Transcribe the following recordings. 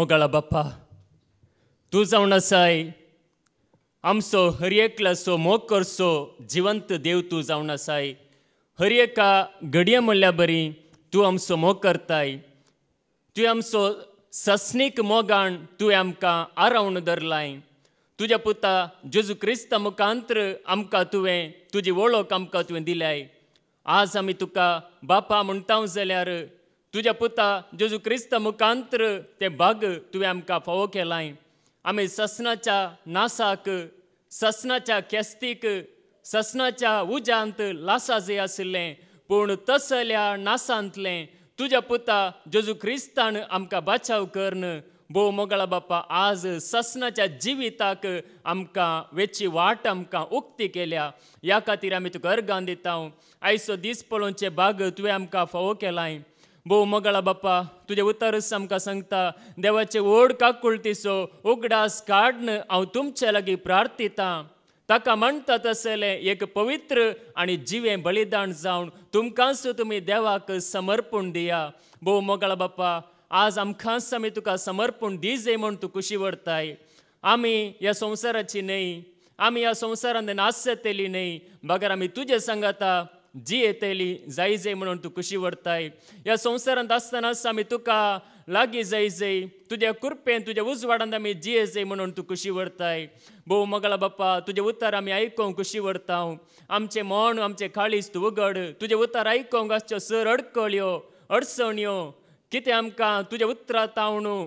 मोगाळा बाप्पा तू जावन आसाय आमचो हर एकल्याचो मोग करचो जिवंत देव तू जावन आसाय हर एका घडये म्हणल्या बरी तू आमचो मोग करताय तुवें आमचो सस्नीक मोगान तुवें आमकां आरावन धरलाय तुज्या पुता जेजू क्रिस्ता मुखांत्र आमकां तुवें तुजी वळख आमकां तुवें दिल्याय आज आमी तुका बापा म्हणटा जाल्यार तुज्या पुता जेजू क्रिस्ता मुखांत्र ते भाग तुवें आमकां फावो केलाय आमी ससनाच्या नासाक ससनाच्या केस्तीक ससनाच्या उज्यांत लासा जे आशिल्लें पूण तसल्या नासांतलें तुज्या पुता जेजू क्रिस्तान आमकां बाचाव करन भोव मोगाळा बापा आज ससनाच्या जिविताक आमकां वेची वाट आमकां उक्ती केल्या ह्या खातीर आमी तुका अर्गां दिता आयचो दीस पळोवचे भाग तुवें आमकां फावो केलाय भोव मोगाळा बापा तुजें उतरच आमकां सांगता देवाचे व्हड काकुळटीचो उगडास काडन हांव तुमचे लागीं प्रार्थिता ताका म्हणटा तसलें एक पवित्र आनी जिवें बलिदान जावन तुमकांच तुमी देवाक समर्पण दिया भोव मोगाळा बापा आज आमकांच आमी तुका समर्पण दी जे म्हूण तूं खुशी व्हरताय आमी ह्या संवसाराची न्हय आमी ह्या संवसारांत नास येतेली न्हय बागर आमी तुजे सांगाता जी येतेली जाय जे म्हणून तूं खुशी व्हरताय ह्या संवसारांत आसतनाच आमी तुका लागीं जाय जय तुज्या कृपेन तुज्या उजवाडांत आमी जिये जे म्हणून तूं खुशी व्हरताय भोव मोगाळा बापा तुजें उतर आमी आयकोंक खुशी व्हरता आमचें मन आमचें काळीज तूं उगड तुजें उतर आयकोंक आसच्यो सर अडकळ्यो अडचण्यो कितें आमकां तुज्या उतरां तावणू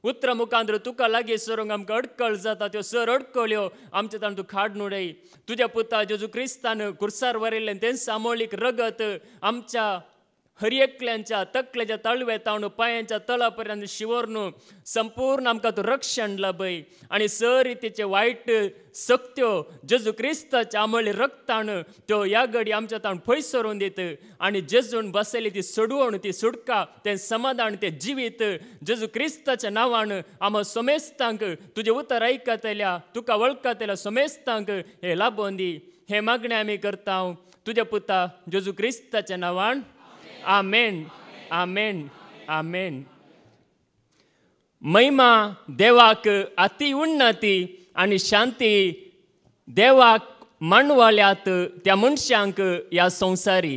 उतरां मुखांत्र तुका लागीं सरूंक आमकां अडकळ जाता त्यो सर अडकळ्यो आमचे ताण तूं काडून उडय तुज्या पुता जेजू क्रिस्तान कुर्सार व्हरिल्लें तें सामोळीक रगत आमच्या हर एकल्यांच्या तकलेच्या तळवे तावण पांयांच्या तळा पर्यंत शिवरून संपूर्ण आमकां तूं रक्षण लाभय आनी सर रितीचे वायट सक्त्यो जेजू क्रिस्ताच्या आमळे रक्तान त्यो ह्या घडी आमच्या ताण पयस सरून दित आनी जेजून बसयली ती सोडवण ती सुटका तें समाधान तें जिवीत जेजू क्रिस्ताच्या नांवान आम सोमेस्तांक तुजें उतर आयकतल्या तुका वळखतल्या सोमेस्तांक हे लाभोवन दी हे मागणें आमी करता तुज्या पुता जेजू क्रिस्ताच्या नांवान आमेन आमेन आमेन महिमा देवाक अति उन्नती आणि शांती देवाक मानवाल्यात त्या मनशांक ह्या संवसारी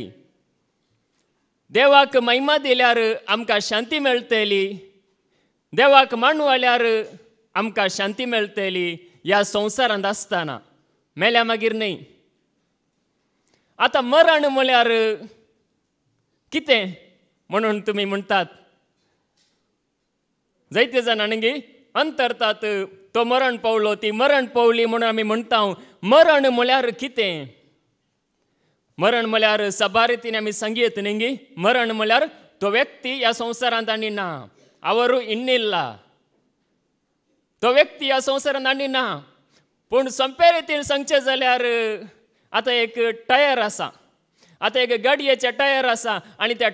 देवाक महिमा दिल्यार आमकां शांती मेळटली देवाक मानवाल्यार आमकां शांती मेळटली ह्या संवसारांत आसतना मेल्या मागीर न्हय आतां मरण म्हळ्यार कितें म्हणून तुमी म्हणटात जायते जाणांनी अंतरतात तो मरण पावलो ती मरण पावली म्हणून आमी म्हणटा मरण म्हळ्यार कितें मरण म्हळ्यार सभा रितीन आमी सांगीत न्ही मरण म्हळ्यार तो व्यक्ती ह्या संवसारांत आनी ना ಅವರು ಇನ್ನಿಲ್ಲ तो व्यक्ती ह्या संवसारांत आनी ना पूण सोंप्या रितीन सांगचें जाल्यार आतां एक टायर आसा आतां एक गाडयेचें टायर आसा आनी त्या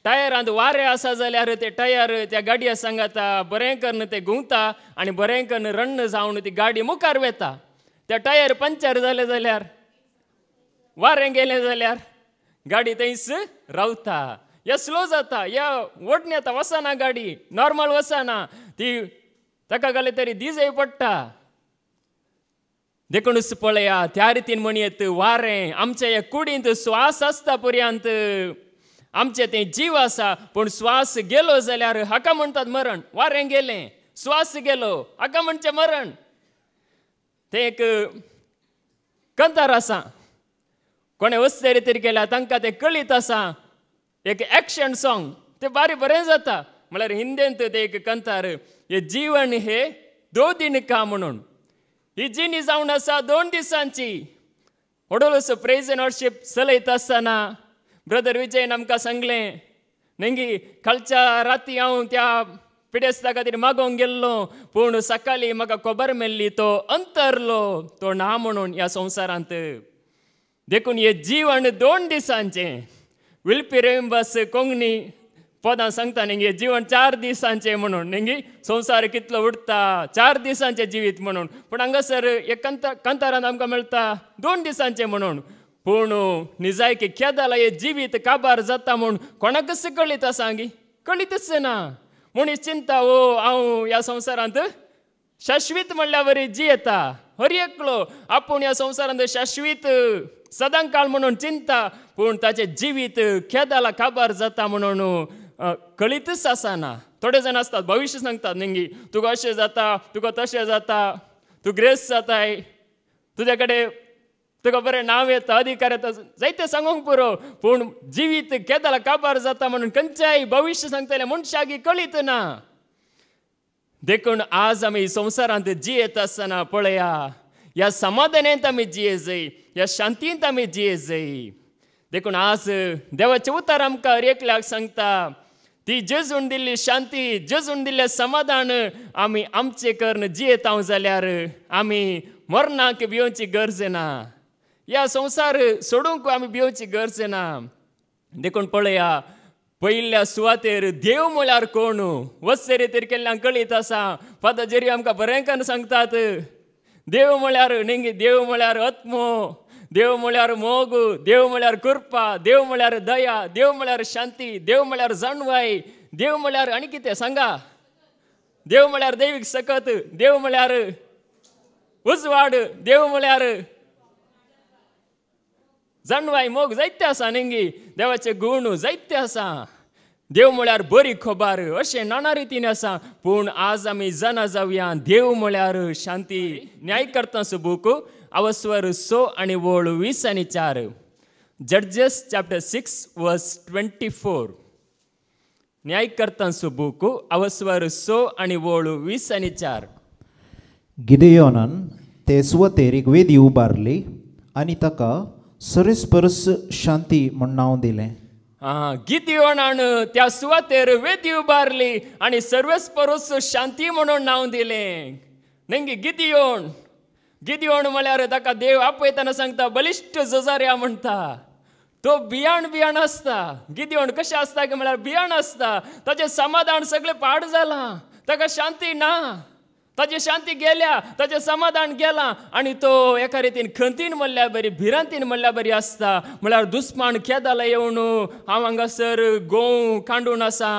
टायरांत वारें आसा जाल्यार ते टायर त्या गाडये सांगाता बरें करून ते घुंवता आनी बरें करून रन्न जावन ती गाडी मुखार वेता त्या टायर पंक्चर जालें जाल्यार वारें गेलें जाल्यार गाडी थंयच रावता या स्लो जाता या ओडून येता वचना गाडी नॉर्मल वचना ती ताका घाले तरी दिजय पडटा देखूनच पळया त्या रितीन म्हणयत वारें आमच्या ह्या कुडींत श्वास आसता पर्यंत आमचें तें जीव आसा पूण श्वास गेलो जाल्यार हाका म्हणटात मरण वारें गेलें श्वास गेलो हाका म्हणचें मरण तें एक कंतार आसा कोणें वस्ते रितीन केल्या तांकां तें कळीत आसा एक एक्शन सॉंग तें बारी बरें जाता म्हळ्यार हिंदींत तें एक कंतार हे जीवन हे 2 दिन का म्हणून ही जिणी जावन आसा 2 दिसांची ओडोलसो प्रेज एंड वर्शीप चलयत आसतना ब्रदर विजयन आमकां सांगलें न्ही कालच्या राती हांव त्या पिडेस्ता खातीर मागोवंक गेल्लो पूण सकाळीं म्हाका खबर मेळ्ळी तो अंतरलो तो ना म्हणून ह्या संवसारांत देखून हे जीवन 2 दिसांचें विल्पिरेंबस कोंकणी पदां सांगता न्ही जीवन 4 दिसांचें म्हणून न्ही संवसार कितलो उरता 4 दिसांचें जिवीत म्हणून पूण हांगासर एक कंतारांत आमकां मेळटा 2 दिसांचें म्हणून पूण निजाय की केदाला हे जिवीत काबार जाता म्हूण कोणाकच कळीत आसा कळीतच ना मनीस चिंता हांव ह्या संवसारांत शाश्वीत म्हणल्या वरी जियेता. हर एकलो आपूण ह्या संवसारांत शाश्वीत सदां काळ म्हणून चिंता, पूण ताचें जिवीत केदाला काबार जाता म्हणून कळीतच आसना. थोडे जाण आसतात भविश्य सांगतात न्ही, तुका अशें जाता, तुका तशें जाता, तूं ग्रेस जाताय, तुजे कडेन तुका बरें नांव येता, अधिकार येता, जायते सांगूंक पुरो, पूण जिवीत केदाला काबार जाता म्हणून खंयच्याय भविश्य सांगतले मनशाक कळीत ना. देखून आज आमी संवसारांत जियेत आसतना पळया, ह्या समाधानांत आमी जिये जाय, ह्या शांतींत आमी जिये जाय. देखून आज देवाचें उतर आमकां हर एकल्याक सांगता, ती जेजून दिल्ली शांती, जेजून दिल्लें समाधान आमी आमचे करून जियेता जाल्यार आमी मरणाक भिवची गरज ना. ह्या संवसार सोडूंक आमी भिवची गरज ना. देखून पळया, पयल्या सुवातेर देव म्हळ्यार कोण वचरे तरी केल्ल्यांक कळीत आसा. फादर जेरी आमकां बरेंकान सांगतात, देव म्हळ्यार न्ही, देव म्हळ्यार आत्मो, देव म्हळ्यार मोग, देव म्हळ्यार कृपा, देव म्हळ्यार दया, देव म्हळ्यार शांती, देव म्हळ्यार जाणवाय, देव म्हळ्यार आनी कितें सांगा, देव म्हळ्यार दैवीक सकत, देव म्हळ्यार उजवाड, देव म्हळ्यार जाणवाय, मोग जायते आसा न्ही, देवाचे गुण जायते आसा. देव म्हळ्यार बरी खबर अशें नाना रितीन आसा. पूण आज आमी जाणा जावया, देव म्हळ्यार शांती. न्यायकर्तांचो बूक अवस्वर 6 आणि वोळ 20 आणि 4. जड्जेस चॅप्टर 6 वर्स 24. न्यायकर्तांचो बूक अवस्वर 6 आणि वोळ 20 आणि 4. गिदेयोनान ते सुवातेर वेदी उबारली आनी ताका सरस्परस शांती म्हण नांव दिलें. गिदेयोनान त्या सुवातेर वेदी उबारली आनी सर्वस्परस शांती म्हणून नांव दिलें. न्ही, गिदेयोन म्हळ्यार ताका देव आपयतना सांगता बलिश्ट झुजाऱ्या म्हणटा. तो बियाण आसता. गिदेयोन कशें आसता की म्हळ्यार बियाण आसता. ताचें समाधान सगळें पाड जालां, ताका शांती ना, ताची शांती गेल्या, ताचें समाधान गेलां. आनी तो एका रितीन खंतीन म्हणल्यार बरी, भिरांतीन म्हणल्यार बरी आसता. म्हळ्यार दुस्मान केदाला येवन हांव हांगासर गोव कांडून आसा,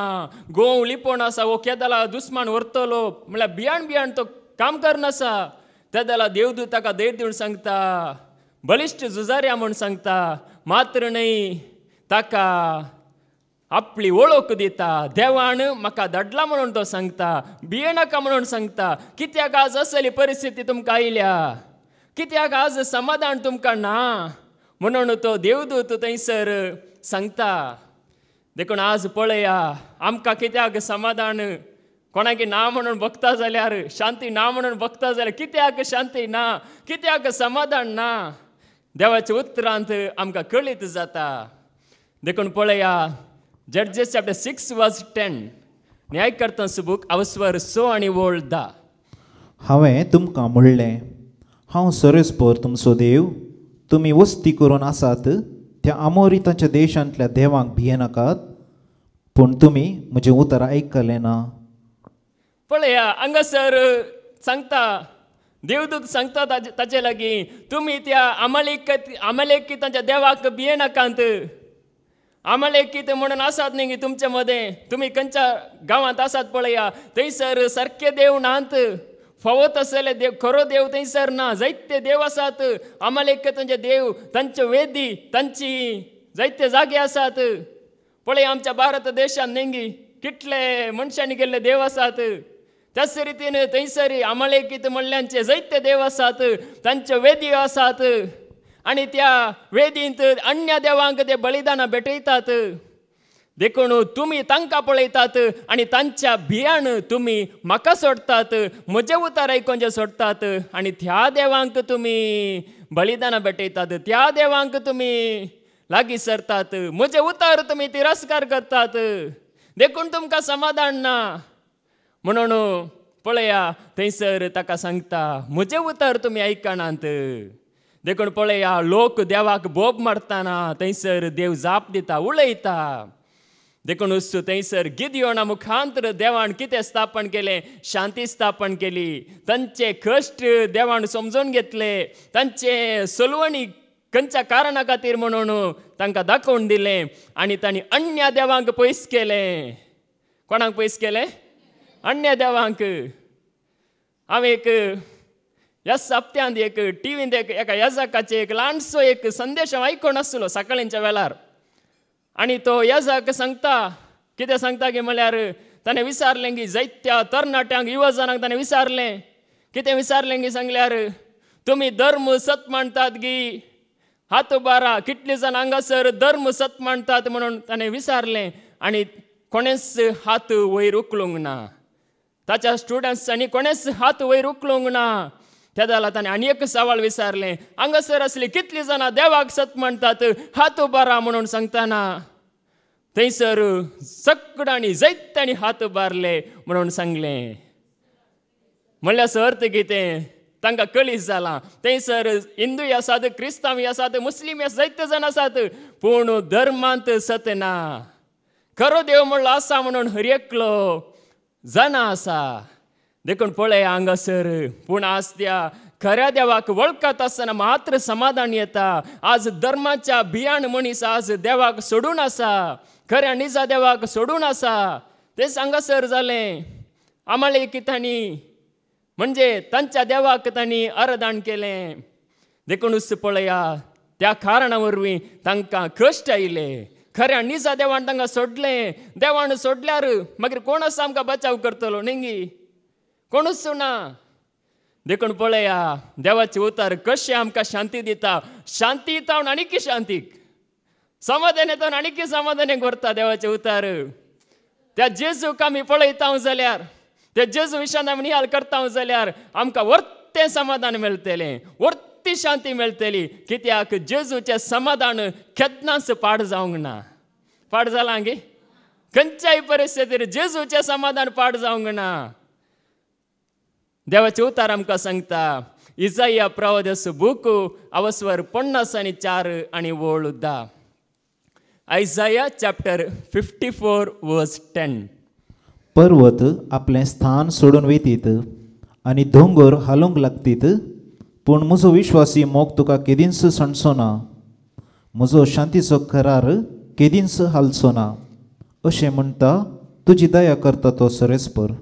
गोव लिपोवन आसा, वो केदाला दुस्मान व्हरतलो म्हळ्यार बियाण तो काम करनासा. तेदाला देवदूत ताका धैर्य दिवन सांगता, बलिश्ट झुजाऱ्या म्हूण सांगता. मात्र न्ही, ताका आपली वळख दिता. देवान म्हाका धाडला म्हणून तो सांगता, भियेनाका म्हणून सांगता. कित्याक आज असली परिस्थिती तुमकां आयल्या, कित्याक आज समाधान तुमकां ना म्हणून तो देवदूत थंयसर सांगता. देखून आज पळया, आमकां कित्याक समाधान कोणाकी ना म्हणून बघता जाल्यार, शांती ना म्हणून बघता जाल्यार कित्याक शांती ना, कित्याक समाधान ना, देवाच्या उतरांत आमकां कळीत जाता. देखून पळया, जड्जेस चॅप्टर 6 वर्स 10. न्यायकर्तांचो बूक अवस्वर 6 आणि वोळ 10. हांवें तुमकां म्हणलें, हांव सरस्पर तुमचो देव. तुमी वस्ती करून आसात त्या अमोरितांच्या देशांतल्या देवांक भियेनाकात. पूण तुमी म्हजें उतर आयकलें ना. पळया, हांगासर सांगता, देवदूत सांगता ताचे लागीं, तुमी त्या अमलेकितांच्या देवाक भियेनाकांत. अमलेकीत म्हणून आसात न्ही तुमचे मदें, तुमी खंयच्या गांवांत आसात पळया, थंयसर सारके देव नात. फावत आसले देव, खरो देव थंयसर ना. जायते देव आसात अमलेकितांचे देव, तांच्यो वेदी, तांची जायते जागे आसात. पळय, आमच्या भारत देशांत न्ही कितले मनशांनी गेल्ले देव आसात. त्याच रितीन थंयसर अमलेकीत म्हणल्यांचे जायते देव आसात, तांच्यो वेदी आसात. आनी त्या वेदींत अन्य देवांक ते बलिदानां भेटयतात. देखून तुमी तांकां पळयतात आनी तांच्या भियान तुमी म्हाका सोडतात, म्हजें उतर आयकोन सोडतात. आनी त्या देवांक तुमी बलिदानां भेटयतात, त्या देवांक तुमी लागीं सरतात, म्हजें उतर तुमी तिरस्कार करतात. देखून तुमकां समाधान ना म्हणून पळया, थंयसर ताका सांगता, म्हजें उतर तुमी आयकनात. देखून पळया, लोक देवाक बोब मारतना थंयसर देव जाप दिता, उलयता. देखून थंयसर गिदेयोना मुखांतर देवान कितें स्थापन केलें? शांती स्थापन केली. तांचे कश्ट देवान समजून घेतले, तांचे सलवणी खंयच्या कारणा खातीर म्हणून तांकां दाखोवन दिलें. आनी तांणी अन्य देवांक पयस केलें. कोणाक पयस केलें? अन्य देवांक हांवें एक ह्या सप्त्यांत एक टीव्हींत एका याजकाचे एक ल्हानसो एक संदेश हांव आयकोन आसलो सकाळींच्या वेळार. आनी तो याजक सांगता कितें सांगता की म्हळ्यार ताणें विचारलें की जायत्या तरणाट्यांक युवजनांक ताणें विचारलें कितें विचारलें की सांगल्यार तुमी धर्म सत मानतात गी हात बारा. कितलीं जाण हांगासर धर्म सत मानतात म्हणून ताणें विचारलें आनी कोणेच हात वयर उखलूंक ना. ताच्या स्टुडंट्सांनी कोणेच हात वयर उखलूंक ना. त्या जाल्यार ताणें आनी एक सवाल विचारलें हांगासर असलीं कितलीं जाणां देवाक सत मानतात हात बारा म्हणून सांगतना थंयसर सगळ्यांनी जायत्यांनी हात बारले म्हणून सांगलें. म्हणल्यार अर्थ कितें तांकां कळीस जालां. थंयसर हिंदूय आसात क्रिस्तांवूय आसात मुस्लीम जायते जाण आसात पूण धर्मांत सत ना. खरो देव म्हणलो आसा म्हणून हर एकलो जाणा आसा. देखून पळय हांगासर पूण आज त्या खऱ्या देवाक वळखत आसतना मात्र समाधान येता. आज धर्माच्या भियाण मनीस आज देवाक सोडून आसा, खऱ्या निजा देवाक सोडून आसा. तेच हांगासर जालें. अमालेकितांनी म्हणजे तांच्या देवाक तांणी अरदान केलें. देखूनच पळया त्या कारणा वरवीं तांकां कश्ट आयले. खऱ्या निजा देवान तांकां सोडलें. देवान सोडल्यार मागीर कोण आसा आमकां बचाव करतलो न्ही? कोणूच ना. देखून पळया देवाचे उतार कशें आमकां शांती दिता. शांती दिता आनीक शांतीक, समाधान येता आनीक समाधानीक व्हरता देवाचे उतार. त्या जेजूक आमी पळयता जाल्यार त्या जेजू विशयान आमी नियाळ करता जाल्यार आमकां वर्तें समाधान मेळटलें, वर्ती शांती मेळटली. कित्याक जेजूचें समाधान केन्नाच पाड जावंक ना. पाड जालां गे? खंयच्याय परिस्थितीर जेजूचें समाधान पाड जावंक ना. देवाचे उतार आमकां सांगता इजाया प्रवादस बूक अवस्वर 54 आनी वोळ 10. आयजाया चॅप्टर 54 वर्स 10. पर्वत आपलें स्थान सोडून वेतीत आनी दोंगर हालूंक लागतीत पूण म्हजो विश्वासी मोग तुका केदींच सणचो ना. म्हजो शांतीचो करार केदींच हालचो ना. अशें म्हणटा तुजी दया करता तो सरेस्पर.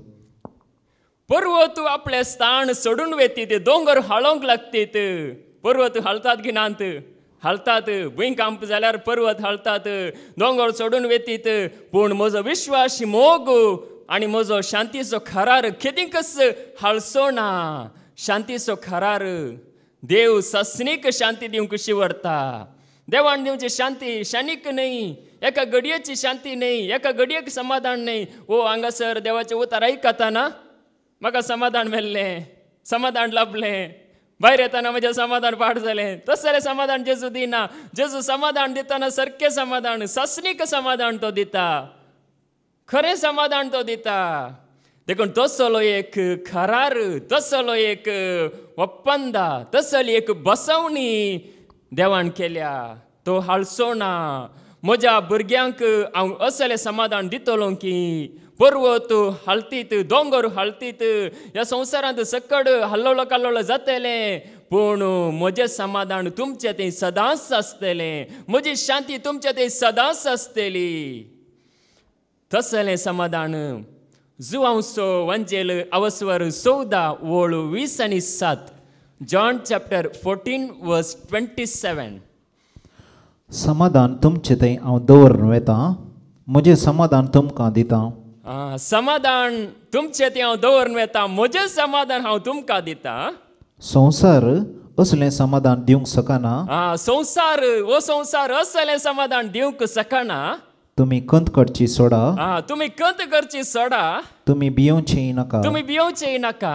पर्वत आपलें स्थान सोडून वेतीत, दोंगर हाळोंक लागतीत. पर्वत हालतात की नात? हालतात. भुंयकांप जाल्यार पर्वत हालतात, दोंगर सोडून वेतीत. पूण म्हजो विश्वास मोग आनी म्हजो शांतीचो करार केदींच हालचो ना. शांतीचो करार देव सस्नीक शांती दिवंक शिवरता. देवान दिवची शांती शानीक न्ही, एका घडयेची शांती न्ही, एका घडयेक समाधान न्ही. ओ हांगासर देवाचे उतार आयकता ना? म्हाका समाधान मेळ्ळें, समाधान लाभलें, भायर येताना म्हजें समाधान पाड जालें. तसलें समाधान जेजू दिना. जेजू समाधान दितना सारकें समाधान, सस्नीक समाधान तो दिता, खरें समाधान तो दिता. देखून तसलो एक करार, तसलो एक ಒಪ್ಪಂದ, तसली एक बसवणी देवान केल्या. तो हालचो ना. म्हज्या भुरग्यांक हांव असलें समाधान दितलो की पर्वत हालतीत, दोंगर हालतीत, ह्या संवसारांत सकड हल्लोळ काल्लोळ जातलें पूण म्हजें समाधान तुमचें थंय सदांच आसतलें. म्हजी शांती तुमचें थंय सदांच आसतली. तसलें समाधान जुआंवसो वंजेल अवस्वर 14 वोळ 20 आनी 7. जॉन चॅप्टर 14 वर्स 27. समाधान तुमचें थंय हांव दवरून वेता, म्हजें समाधान तुमकां दिता. समाधान तुमचें थंय हांव दवरून वेता, म्हजें समाधान हांव तुमकां दिता. संवसार असलें समाधान दिवंक शकना. संवसार असलें समाधान दिवंक शकना. तुमी कंत करची सोडा. तुमी कंत करची सोडा. तुमी भियोवचें नाका. तुमी भियोवचें नाका.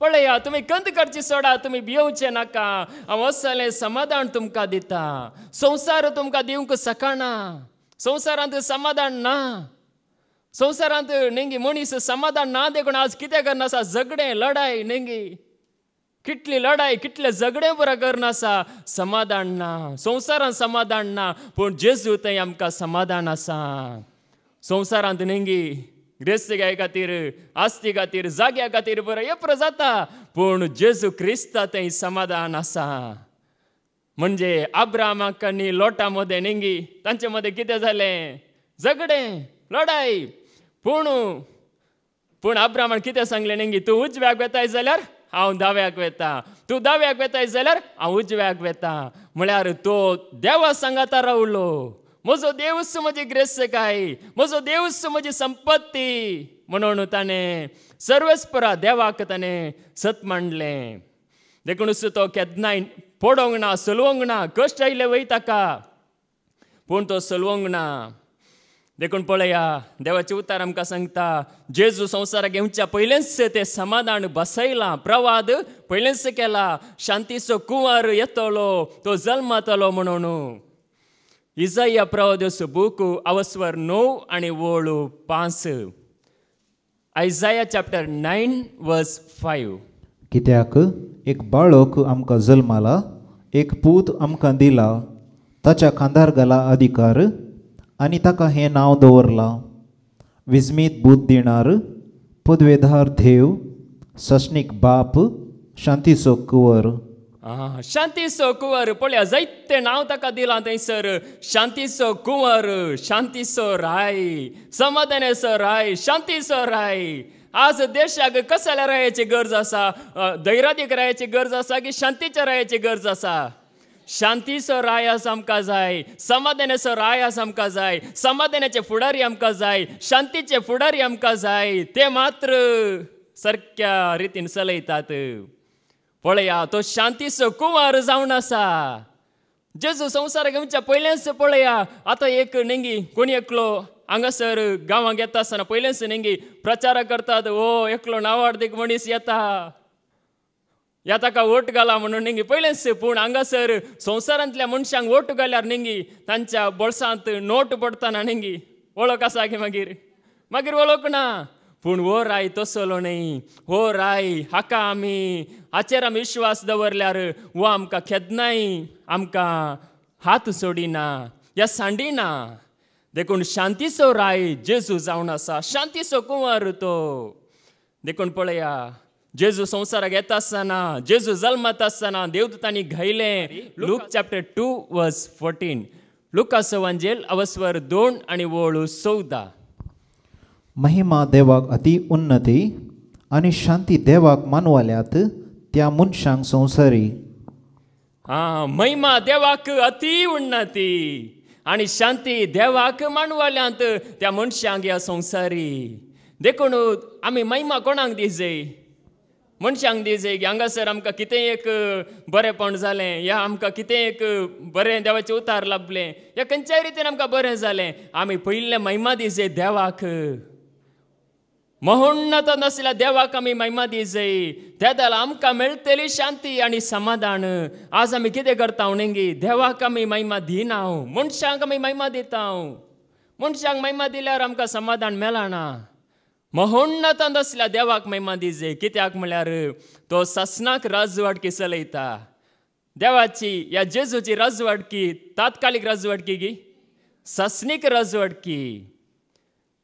पळया तुमी कंत करची सोडा, तुमी भियोवचें नाका. हांव असलें समाधान तुमकां दिता. संवसार तुमकां दिवंक शकना. संवसारांत समाधान ना. संवसारांत नेंगी मनीस समाधान ना. देखून आज कितें करना आसा? झगडें लढाय नेंगी कितली लढाय, कितले झगडे बरं करना आसा. समाधान ना. संवसारांत समाधान ना. पूण जेजू थंय आमकां समाधान आसा. संवसारांत नेंगी ग्रेस्तिकाय खातीर, आस्ती खातीर, जाग्या खातीर बरं येप्र जाता पूण जेजू क्रिस्ता थंय समाधान आसा. म्हणजे अब्राहमाक आनी लोटा मदें नेंगी तांचे मदें कितें जालें? झगडें लढाय. पूण अब्राहमान कितें सांगलें नेंगी तूं उजव्याक वेताय जाल्यार हांव दाव्याक वेता, तूं दाव्याक वेताय जाल्यार हांव उजव्याक वेता. म्हळ्यार तो देवा सांगाता रावलो. म्हजो देवच म्हजी ग्रेसकाय, म्हजो देवच म्हजी संपत्ती म्हणून ताणें सर्वेस्परा देवाक ताणें सत मांडलें. देखून तो केन्नाय पडोंक ना, सलवंक ना, कश्ट आयले वय ताका, पूण तो सलवंक ना. देखून पळया देवाचे उतार आमकां सांगता जेजू संवसाराक येवच्या पयलेंच तें समाधान बसयलां, प्रवाद पयलेंच केला. शांतीचो कुंवर येतलो, तो जल्मातलो म्हणून. इसाया प्रवादस बूक अवस्वर 9 आनी वोळ 5. Isaiah chapter 9 verse 5. कित्याक एक बाळक आमकां जल्माला, एक पूत आमकां दिला, ताच्या खांदार घाला अधिकार, आनी ताका हें नांव दवरलां विस्मीत बूत दिणार, पदवेधार देव, सशनीक बाप, शांतीचो कुंवर. शांतीचो कुंवर पळया जायते नांव ताका दिलां थंयसर. शांतीचो कुंवर, शांतीचो राय, समाधानाचो राय, शांतीचो राय. आज देशाक कसल्या रायाची गरज आसा? धैर्यादीक रायाची गरज आसा की शांतीच्या रायाची गरज आसा? शांतीचो राय आसा आमकां जाय, समाधानाचो राय आसा आमकां जाय, समाधानाचे फुडारी आमकां जाय, शांतीचे फुडारी आमकां जाय. ते मात्र सारक्या रितीन चलयतात. पळया तो शांतीचो कुंवर जावन आसा. जेजू संवसाराक येवच्या पयलेंच पळया आतां एक नेंगी कोणी एकलो हांगासर गांवांक येता आसतना पयलेंच नेंगी प्रचार करतात, हो एकलो नांवार्दीक मनीस येता, ह्या ताका वोट घाला म्हणून नेंगी पयलेंच. पूण हांगासर संवसारांतल्या मनशांक वोट घाल्यार नेंगी तांच्या बोळसांत नोट पडटना नेंगी वळख आसा की मागीर वळख ना. पूण हो राय तसलो न्ही. हो राय हाका हाचेर आमी विश्वास दवरल्यार हो आमकां केन्नाय आमकां हात सोडिना या सांडिना. देखून शांतीचो राय जेजू जावन आसा, शांतीचो कुंवर तो. देखून पळया जेजू संवसाराक येता आसतना, जेजू जल्मात आसतना देवदूतांनी घायलें. लूक चॅप्टर 2 वर्स 14. लुकाचो एवांजेल अवस्वर 2 आनी वोळ 14. महिमा देवाक अति उन्नती आणि शांती देवाक मानवाल्यात त्या मनशांक संवसारी. महिमा देवाक अति उन्नती आणि शांती देवाक मानवाल्यांत त्या मनशांक या संवसारी. देखून आमी महिमा कोणाक दिजय? मनशांक दिजय की हांगासर आमकां कितें एक बरेंपण जालें, या आमकां कितें एक बरें देवाचें उतार लाभलें, या खंयच्याय रितीन आमकां बरें जालें. आमी पयलें महिमा दिजय देवाक. महोन्नत नसल्या देवाक आमी महिमा दिजय. त्या जाल्यार आमकां मेळटली शांती आनी समाधान. आज आमी कितें करता नेंगी देवाक आमी महिमा दिना, मनशांक आमी महिमा दिता. मनशांक महिमा दिल्यार आमकां समाधान मेळना. महोन्नत नसल्या देवाक महिमा दिजय. कित्याक म्हळ्यार तो ससनाक राजवटकी चलयता. देवाची या जेजूची राजवटकी तात्कालीक राजवटकी गी ससनीक राजवटकी.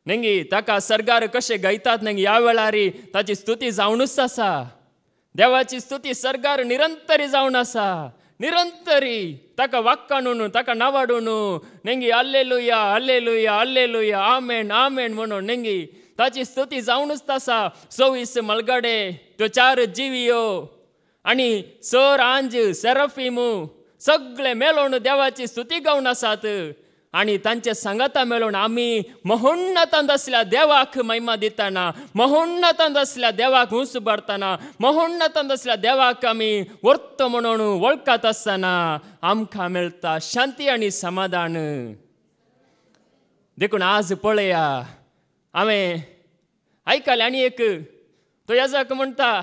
नेंगी ताका सर्गार कशें गायतात नेंगी ह्या वेळार ताची स्तुती जावनूच आसा. देवाची स्तुती सर्गार निरंतरी जावन आसा. निरंतरी ताका वाक्कानून ताका नावाडून नेंगी हल्लेलुया हल्लेलुया हल्लेलुया आमेन आमेन म्हणून नेंगी ताची स्तुती जावनूच आसा. 24 मलगडे, त्यो 4 जिवियो आनी 6 रांज सेराफिमू सगळे मेळून देवाची स्तुती गावन आसात. आणि तांचे सांगाता मेळून आमी महोन्नतांत असल्या देवाक महिमा दिताना, महोन्नतांत असल्या देवाक उंच भरताना, महोन्नतांत असल्या देवाक आमी वर्त म्हणून वळखत आसतना आमकां मेळटा शांती आनी समाधान. देखून आज पळया हांवें आयकलें आनी एक तो येजाक म्हणटा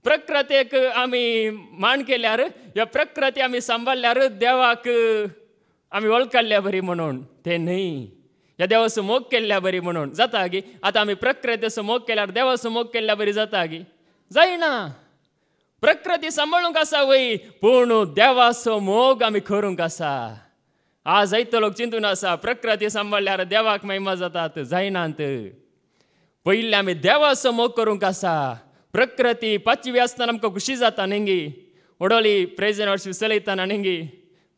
प्रकृतीक आमी मान केल्यार, ह्या प्रकृती आमी सांबाळल्यार देवाक आमी वळखल्या बरी म्हणून. ते न्ही, ह्या देवाचो मोग केल्ल्या बरी म्हणून जाता गी. आतां आमी प्रकृतीचो मोग केल्यार देवाचो मोग केल्ल्या बरी जाता गी? जायना. प्रकृती सांबाळूंक आसा वय, पूण देवाचो मोग आमी करूंक आसा. आज जायतो लोक चिंतून आसा प्रकृती सांबाळल्यार देवाक महिमा जातात. जायनात. पयलीं आमी देवाचो मोग करूंक आसा. प्रकृती पाचवी आसतना आमकां खुशी जाता नेंगी. ओडोली प्रेज एंड वर्शीप चलयतना नेंगी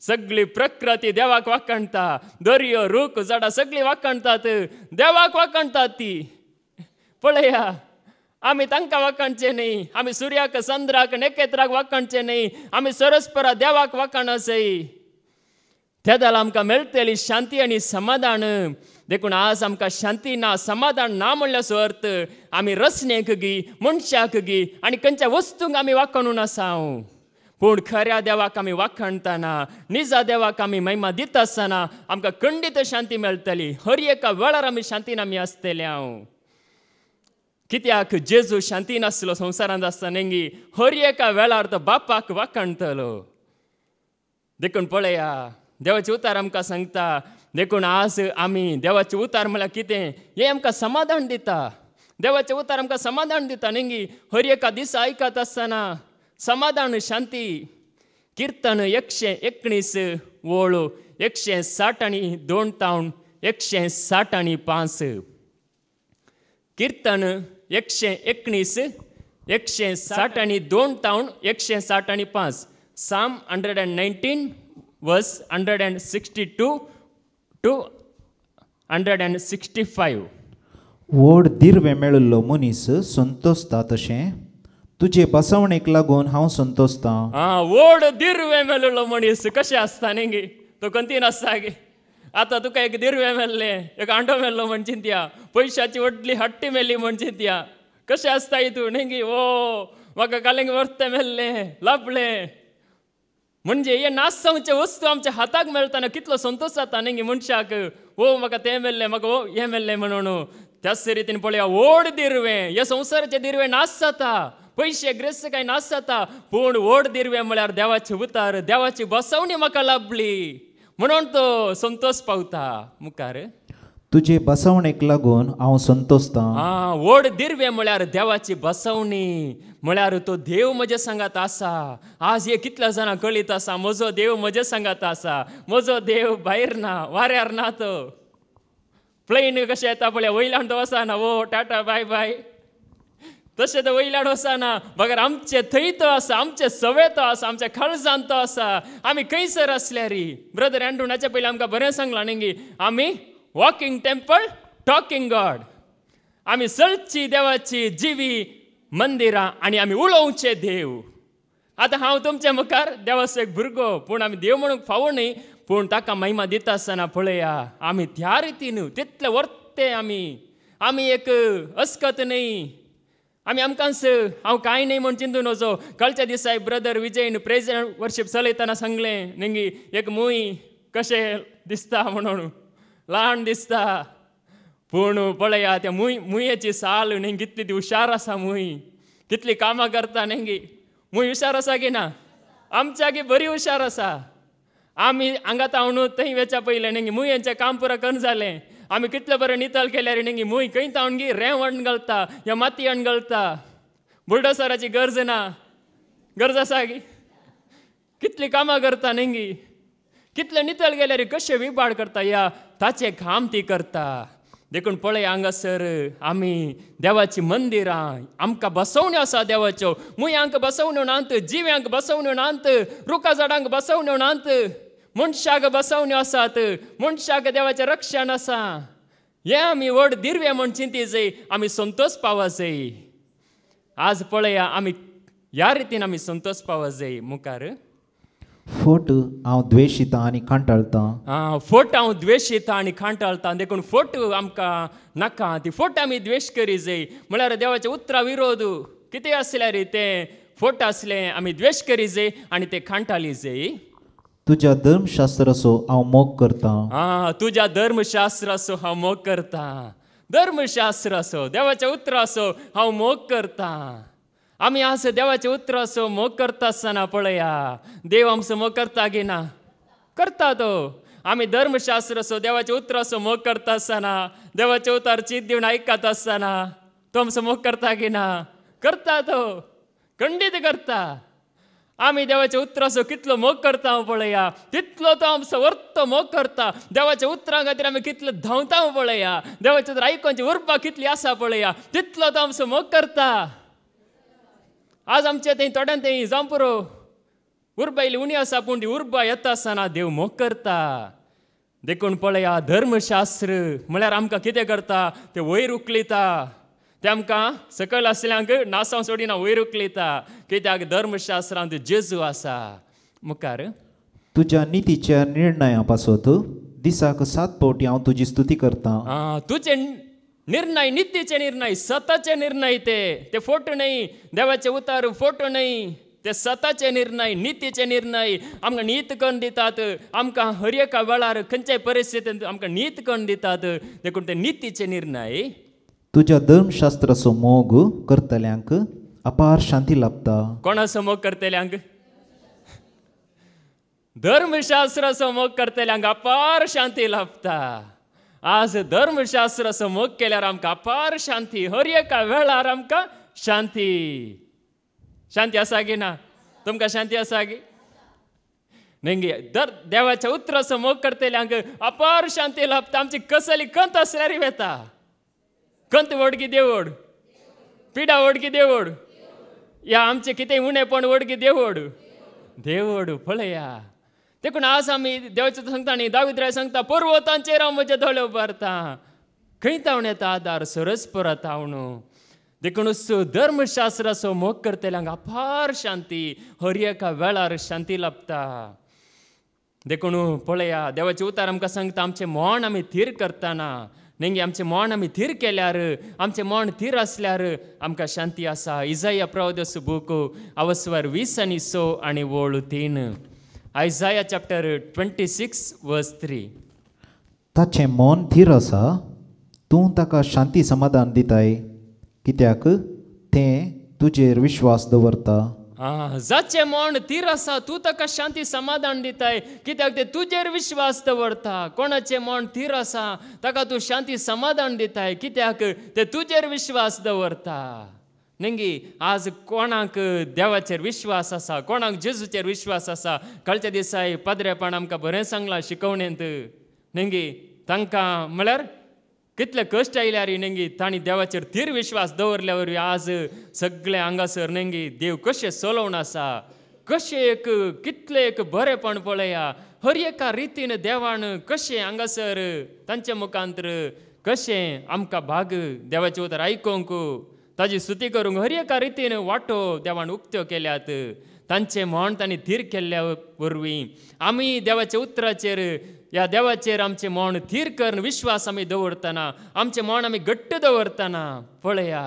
सगळी प्रकृती देवाक वाखणटा. दर्यो, रूख, झाडां सगळीं वाखणटात, देवाक वाखणटात ती. पळया आमी तांकां वाखाणचे न्ही, आमी सुर्याक चंद्राक नखेत्राक वाखाणचे न्ही, आमी सरस्परा देवाक वाखाणसय. त्या जाला आमकां मेळटली शांती आनी समाधान. देखून आज आमकां शांती ना, समाधान ना म्हणल्याचो अर्थ आमी रचनेक गी, मनशाक गी आनी खंयच्या वस्तूंक आमी वाखाणून आसा. पूण खऱ्या देवाक आमी वाखाणतना, निजा देवाक आमी महिमा दिता आसतना आमकां खंडीत शांती मेळटली. हर एका वेळार आमी शांतीन आमी आसतले. कित्याक जेजू शांती नासलो संवसारांत आसतना हर एका वेळार तो बापाक वाखाणतलो. देखून पळया, देवाचे उतार आमकां सांगता. देखून आज आमी देवाचे उतार म्हळ्यार कितें, हें आमकां समाधान दिता. देवाचे उतार आमकां समाधान दिता हर एका दिसा आयकत आसतना समाधान शांती. कीर्तन 119 ओळ 162 तावन 165. कीर्तन 119 162 तावन 165. Psalm 119 verse 162 to 165. व्हड दिर्वे मेळिल्लो मनीस संतोसता तशें तुजे बसवणेक लागून हांव संतोसतां. व्हड दिर्वे मेळिल्लो मनीस कशें आसता तो खंयतीन आसता गे. आतां तुका एक दिर्वे मेळ्ळे, एक आंडो मेळ्ळो म्हण चिंतया, पयशाची व्हडली हट्टी मेळ्ळी म्हण चिंतया. कशें आसता हितून म्हाका कालेंग वर्ते मेळ्ळे, लाभलें. म्हणजे हे नासवचे वस्तू आमच्या हाताक मेळटाना कितलो संतोष जाता मनशाक. म्हाका तें मेळ्ळें, म्हाका हें मेळ्ळें म्हणून. त्याच रितीन पळया, व्हड दिर्वे, हे संवसाराचे दिर्वे नाश जाता, पयशे ग्रेस्त काय नाश जाता. पूण व्हड दिर्वे म्हळ्यार देवाचे उतार, देवाची बसवणी म्हाका लाभली म्हणून तो संतोष पावता मुखार. तुजे बसवणेक लागून हांव संतोसतां. व्हड दिर्वे म्हळ्यार देवाची बसवणी, म्हळ्यार तो देव म्हजे सांगात आसा. आज हे कितल्या जाणां कळीत आसा, म्हजो देव म्हजे सांगात आसा. म्हजो देव भायर ना, वाऱ्यार ना. तो प्लेन कशें येता पळय, वयल्यान तो वचना, टाटा बाय बाय, तशें तो वयल्यान वचना. बगर आमचे थंय तो आसा, आमचे सवय तो आसा, आमच्या काळजान तो आसा. आमी खंयसर आसल्यार ब्रदर एंड्रूनाचे पयलीं आमकां बरें सांगलां आमी वॉकिंग टेम्पल टॉकिंग गॉड. आमी चलची देवाची जिवी मंदिरां आनी आमी उलोवचे देव. आतां हांव तुमच्या मुखार देवाचो एक भुरगो, पूण आमी देव म्हणून फावो न्ही. पूण ताका महिमा दिता आसतना पळया, आमी त्या रितीन तितले वर्ते आमी एक अस्कत न्ही. आमी आमकांच हांव कांय न्ही म्हण चिंतून वचो. कालच्या दिसा ब्रदर विजयन प्रेज वर्शीप चलयतना सांगलें एक मूय कशें दिसता म्हणून, ल्हान दिसता. पूण पळया त्या मुयेची साल कितली ती हुशार आसा. कितली कामां करता मूय हुशार आसा की ना? आमच्या बरी हुशार आसा. आमी हांगा तावन थंय वेच्या पयलें मुयेचें काम पुरो करून जालें. आमी कितले बरें नितळ केल्यार मूय खंय तावन रेंव घालता, या माती घालता. बुलडोसराची गरज ना, गरज आसा गी. कितली कामां करता कितले नितळ गेल्यार कशें विबाड करता, या ताचे काम ती करता. देखून पळय हांगासर आमी देवाची मंदिरां, आमकां बसवण्यो आसा देवाच्यो. मुयांक बसवण्यो नात, जिव्यांक बसवण्यो नात, रुखा झाडांक बसवण्यो नात. मनशाक बसवण्यो आसात, मनशाक देवाचें रक्षण आसा. हे आमी व्हड दिर्वे म्हण चिंती जाय, आमी संतोष पावो जाय. आज पळया आमी ह्या रितीन आमी संतोष पावो जाय मुखार. फट हांव द्वेशितां आनी कांटाळटां. फट हांव द्वेशितां आनी कांटाळटां. देखून फट आमकां नाका, ती फट आमी द्वेश करी जाय. म्हळ्यार देवाच्या उतरा विरोध कितें आसल्यार तें फट आसलें आमी द्वेश करी जाय आनी तें कांटाळी जाय. तुज्या धर्मशास्त्राचो हांव मोग करतां. तुज्या धर्मशास्त्राचो हांव मोग करतां. धर्मशास्त्राचो, देवाच्या उतराचो हांव मोग करतां. आमी आज देवाच्या उतराचो मोग करता आसतना पळया, देव आमचो मोग करता की ना? करता तो. आमी धर्मशास्त्राचो, देवाच्या उतराचो मोग करता आसतना, देवाचे उतार चीत दिवन आयकत आसतना तो आमचो मोग करता की ना? करता तो, खंडीत करता. आमी देवाच्या उतराचो कितलो मोग करता पळया, तितलो तो आमचो वर्तो मोग करता. देवाच्या उतरां खातीर आमी कितलो धांवता पळया, देवाच्या उतर आयकोवची उर्बा कितली आसा पळया, तितलो तो आमचो मोग करता. आज आमचे थंय थोड्यान थंय जावं पुरो उर्बा इल्ली उणी आसा, पूण ती उर्बा येता आसतना देव मोग करता. देखून पळया धर्मशास्त्र म्हळ्यार आमकां कितें करता, ते वयर उखलिता. ते आमकां सकयल आसल्यांक नासांव सोडिना वयर उखलिता कित्याक धर्मशास्त्रांत जेजू आसा. मुखार तुज्या नितीच्या निर्णया पासत दिसाक 7 फावटी हांव तुजी स्तुती करतां. तुझे निर्णय नितीचे निर्णय स्वताचे निर्णय ते फोटो नाही देवाचे उतार फोटो नाही ते स्वताचे निर्णय नितीचे निर्णय आमकां नीत करून दितात. आमकां हर एका वेळार खंयच्याय परिस्थितींत आमकां नीत करून दितात. देखून ते नितीचे निर्णय तुज्या धर्मशास्त्राचो मोग करतल्यांक अपार शांती लाभता. कोणाचो मोग करतल्यांक? धर्मशास्त्राचो मोग करतल्यांक अपार शांती लाभता. आज धर्मशास्त्राचो मोग केल्यार आमकां अपार शांती. हर एका वेळार आमकां शांती. शांती आसा की ना? तुमकां शांती आसा की? न्ही देवाच्या उतराचो मोग करतल्यांक अपार शांती लाभता. आमची कसली कंत आसल्यार वेता. कंत वडगी देवड, पिडा वडगी देवड, या आमचे कितें उणेपण वडगी देवड देवड पळया. देखून आज आमी देवाचें सांगता न्ही दावीद सांगता पर्वतांचेर हांव म्हजे दोळे उबारतां खंय तावन येता आदार सरस्पर तावणू. देखून धर्मशास्त्राचो मोग करतल्यांक अपार शांती. हर एका वेळार शांती लाभता. देखून पळया देवाचे उतार आमकां सांगता आमचें मन आमी थीर करतना न्ही आमचें मन आमी थीर केल्यार आमचें मन थीर आसल्यार आमकां शांती आसा. इजाया प्रवादस बूक अवस्वर 20 आनी 6 आनी वोळ 3. आयजाया चॅप्टर 26 वर्स 3. ताचें मन थीर आसा तूं ताका शांती समाधान दिताय कित्याक तें तुजेर विश्वास दवरता. जाचें मन थीर आसा तूं ताका शांती समाधान दिताय कित्याक ते तुजेर विश्वास दवरता. कोणाचें मन थीर आसा ताका तूं शांती समाधान दिताय कित्याक ते तुजेर विश्वास दवरता. न्ही आज कोणाक देवाचेर विश्वास आसा, कोणाक जेजूचेर विश्वास आसा. कालच्या दिसाय पाद्रेपण आमकां बरें सांगलां शिकवणेंत न्ही तांकां म्हळ्यार कितले कश्ट आयल्यार न्ही तांणी देवाचेर थीर विश्वास दवरल्या वरवीं आज सगळे हांगासर न्ही देव कशें चलोवन आसा. कशें कितलें बरेंपण पळया. हर एका रितीन देवान कशें हांगासर तांचे मुखांतर कशें आमकां भाग देवाचे उतर आयकोंक ताजी स्तुती करूंक हर एका रितीन वाटो देवान उक्त्यो केल्यात. तांचें मन तांणी थीर केल्ल्या वरवीं आमी देवाच्या उतराचेर या देवाचेर आमचें मन थीर करून विश्वास आमी दवरतना आमचें मन आमी घट्ट दवरतना पळया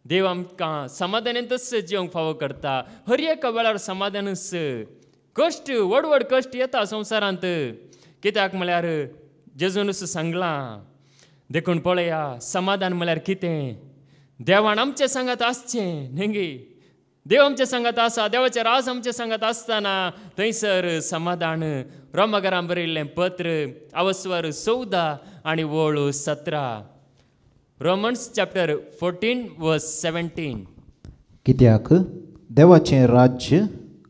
देव आमकां समाधानांतच जिवंक फावो करता. हर एका वेळार समाधानच. कश्ट व्हड कश्ट येता संवसारांत कित्याक म्हळ्यार जेजूनच सांगलां. देखून पळया समाधान म्हळ्यार कितें? देवान आमचे सांगात आसचें न्ही. देव आमच्या सांगात आसा. देवाचें राज आमच्या सांगात आसतना थंयसर समाधान. रोमाकारांक बरयल्लें पत्र अवस्वर 14 आनी वोळ 17. रोमन्स चॅप्टर 14 वर्स 17. कित्याक देवाचें राज्य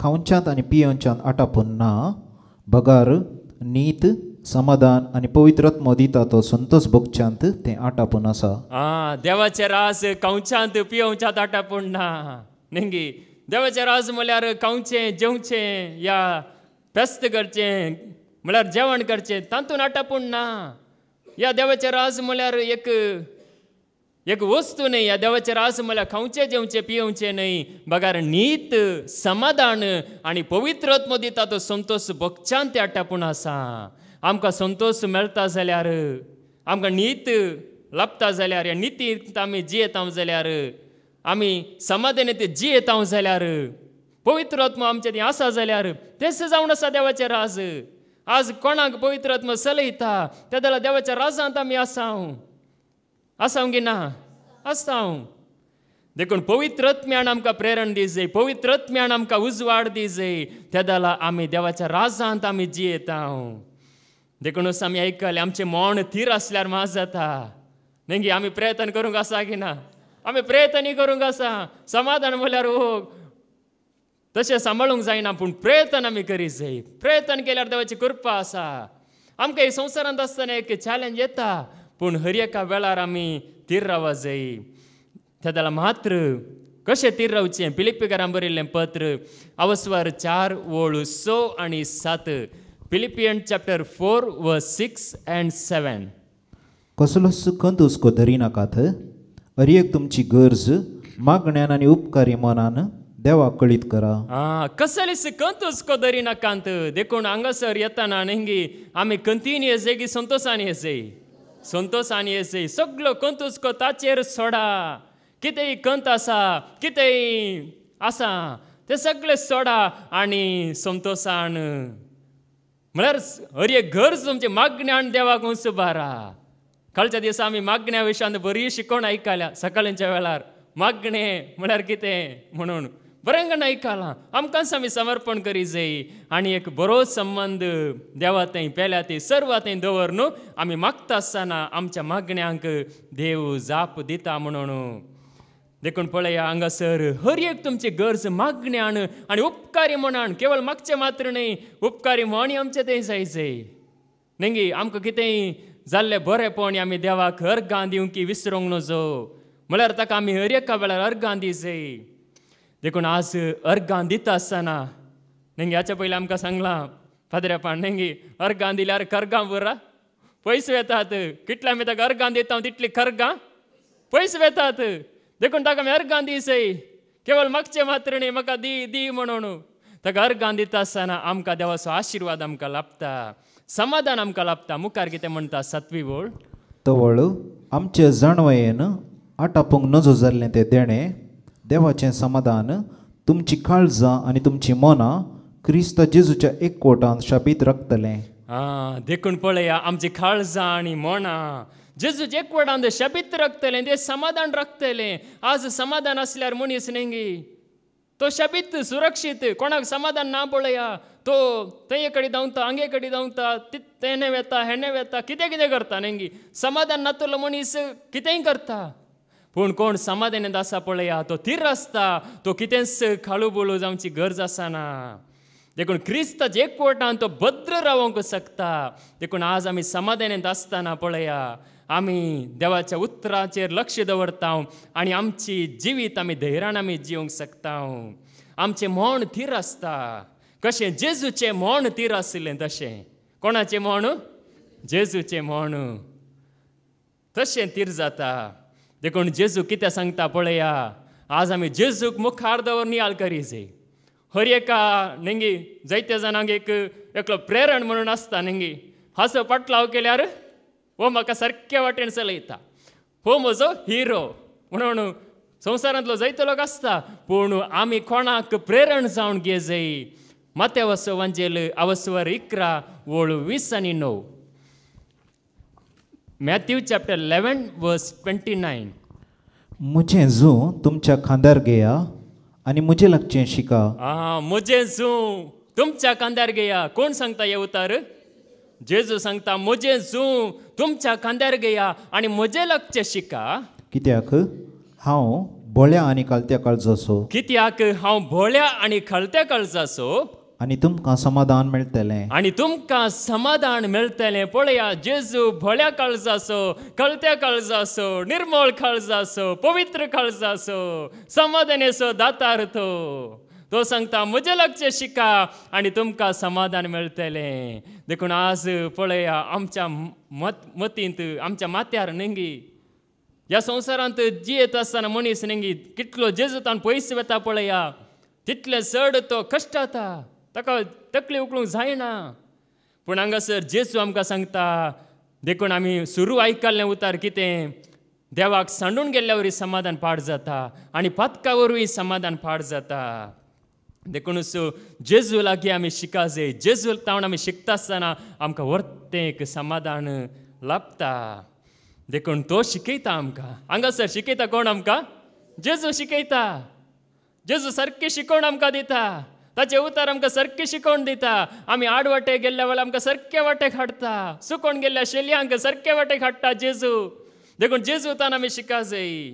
खावच्यांत आनी पियोवच्यांत आटापून ना. बगार नीत समाधान आनी पवित्रत्व दिता तो संतोष भोगच्यांत तें आटापून आसा. देवाचें राज खावच्यांत पियोवच्यांत आटापूण ना न्ही. देवाचें राज म्हळ्यार खावचें जेवचें या फेस्त करचें म्हळ्यार जेवण करचें तातूंत आटापूण ना. या देवाचें राज म्हळ्यार एक वस्तू न्ही. ह्या देवाचें राज म्हळ्यार खावचें जेवचें पियोवचें न्ही. बगार नीत समाधान आनी पवित्रत्व दिता तो संतोष भोगच्यांत तें आटापूण आसा. आमकां संतोष मेळटा जाल्यार आमकां नीत लाभता जाल्यार या नितींत आमी जियेता जाल्यार आमी समाधानांत जियेता जाल्यार पवित्रत्व आमचें थंय आसा जाल्यार तेच जावन आसा देवाचें राज. आज कोणाक पवित्रत्व चलयता त्या जाल्यार देवाच्या राजांत आमी आसांव की ना? आसांव. देखून पवित्रत्म्यान आमकां प्रेरण दी जाय. पवित्रत्म्यान आमकां उजवाड दी जाय. त्या जाल्यार आमी देवाच्या राजांत आमी जियेता. देखूनच आमी आयकले आमचें मन थीर आसल्यार मात जाता न्ही. आमी प्रयत्न करूंक आसा की ना? आमी प्रयत्न करूंक आसा. समाधान म्हळ्यार तशें सांबाळूंक जायना पूण प्रयत्न आमी करीत जाय. प्रयत्न केल्यार देवाची कृपा आसा. आमकां ह्या संवसारांत आसतना एक चॅलेंज येता पूण हर एका वेळार आमी थीर रावूंक जाय. त्या जाल्यार मात्र कशें थीर रावचें? फिलिप्पिकारांक बरयल्लें पत्र अवस्वर 4 वोळ 6 आनी 7. फिलिपियन चॅप्टर 4 वर्स 6 and 7. कसलोच कंत हुस्को धरी नाकात हर एक तुमची गरज मागण्यान आनी उपकारी मनान देवाक कळीत करा. कसलीस कंतूच कोदरी ना कांत देखून हांगासर येताना नेंगी आमी कंतीन येसे संतोषान येसे संतोषान येसे सगळो कंतूच को ताचेर सोडा. कितेंय कंत आसा कितेंय आसा ते सगळे सोडा आनी संतोषान म्हळ्यार हर एक घर तुमचे मागण्यान देवाक उबारा. कालच्या दिसा आमी मागण्या विशयान बरी शिकोवन आयकल्या सकाळच्या वेळार. मागणे म्हळ्यार कितें म्हणून बरें आयकलां. आमकांच आमी समर्पण करी जाय आनी एक बरो संबंद देवा थंय पेल्या ती सर्व थंय दवर न्हू. आमी मागता आसतना आमच्या मागण्यांक देव जाप दिता म्हणून. देखून पळया हांगासर हर एक तुमची गरज मागण्यान आनी उपकारी मनान केवळ मागचे मात्र न्ही उपकारी म्हणी आमचे थंय जायचे नेंगी आमकां कितेंय जाल्लें बरेंपण आमी देवाक अर्गां दिवंक की विसरूंक नजो म्हळ्यार ताका आमी हर एका वेळार अर्गां दी जाय. देखून आज अर्गां दिता आसतना नेंगी हाच्या पयलीं आमकां सांगलां पाद्रेपान नेंगी अर्गां दिल्यार कर्गां बरा पयस वेतात. कितले आमी ताका अर्गां दिता तितली कर्गां पयस वेतात. देखून ताका आमी अर्गां दी जाय केवळ मागचे मात्र न्ही म्हाका दी दी म्हणून. ताका अर्गां दिता आसतना आमकां देवाचो आशिर्वाद आमकां लाभता समाधान आमकां लाभता. मुखार कितें म्हणटा 7वी ओळ तवळ आमचे जाणवयेन आटापूंक नजो जाल्लें तें देणें देवाचें समाधान तुमची काळजां आनी तुमची मनां क्रिस्त जेजूच्या एकवटान शाबीत राखतलें. देखून पळया आमची काळजां आनी मनां जेजूच्या एकवटान शाबीत राखतलें तें समाधान राखतलें. आज समाधान आसल्यार मनीस नेंगी तो शाबीत सुरक्षीत कोणाक समाधान ना पळया तो तेये कडेन धांवता आंगे कडेन धांवता तेणे वेता हेणे वेता कितें कितें करता नेंगी. समाधान नातलो मनीस कितेंय करता पूण कोण समाधानीत आसा पळया तो थीर आसता तो कितेंच खालू बोलू जावची गरज आसना. देखून क्रिस्ताच्या एकवटान तो भद्र रावंक शकता. देखून आज आमी समाधानीत आसतना पळया आमी देवाच्या उतराचेर लक्ष दवरता आनी आमची जिवीत आमी धैर्यान आमी जिवंक शकता. आमचें मन थीर आसता कशें जेजूचें मन थीर आसलें तशें. कोणाचें मन जेजूचें मन तशें थीर जाता. देखून जेजू कितें सांगता पळया आज आमी जेजूक मुखार दवर नियाळ करी जाय. हर एका नेंगी जायत्या जाणांक एकलो प्रेरण म्हणून आसता नेंगी हांसो पाटलाव केल्यार हो म्हाका सारके वाटेन चलयता हो म्हजो हिरो म्हणून संवसारांतलो जायतो लोक आसता. पूण आमी कोणाक प्रेरण जावन घे जाय. माथेव वांजेल अवस्वर 11 ओळ 20 आनी 9 मॅथ्यू चॅप्टर 11 वर्स 29. म्हजें जूं तुमच्या खांद्यार घेया आनी म्हजें लागचें शिका. म्हजें जूं तुमच्या खांद्यार घेया. कोण सांगता हे उतार जेजू सांगता म्हजें जूं तुमच्या खांद्यार घेया आनी म्हजें लागचें शिका. कित्याक हांव बोळ्या आनी कालत्या काळजाचो. कित्याक हांव बोळ्या आनी खालत्या काळजाचो आनी तुमकां समाधान मेळटलें. आनी तुमकां समाधान मेळटलें. पळया जेजू बोळ्या काळजाचो कळत्या काळजाचो निर्मळ काळजाचो पवित्र काळजाचो समाधानेचो दातार तो सांगता म्हजें लागचें शिका आनी तुमकां समाधान मेळटलें. देखून आज पळया आमच्या मतींत आमच्या माथ्यार नेंगी ह्या संवसारांत जियेत आसतना मनीस नेंगी कितलो जेजूतान पयस वेता पळया तितलें चड तो कश्टाता ताका तकली उखलूंक जायना. पूण हांगासर जेजू आमकां सांगता देखून आमी सुरू आयकल्लें उतार कितें देवाक सांडून गेल्ल्या वरी समाधान पाड जाता आनी पातका वरूय समाधान पाड जाता. देखून जेजू लागीं आमी शिका जाय. जेजू तावन आमी शिकता आसतना आमकां वर्तेक समाधान लाभता. देखून तो शिकयता आमकां. हांगासर शिकयता कोण आमकां जेजू शिकयता. जेजू सारकें शिकोवन आमकां दिता. ताचे उतार आमकां सारकें शिकोवन दिता. आमी आडवाटे गेल्ल्या वेळार आमकां सारके वाटेक हाडटा. सुकोवन गेल्ल्या शेलयांक सारके वाटेक हाडटा जेजू. देखून जेजू तान आमी शिका जाय.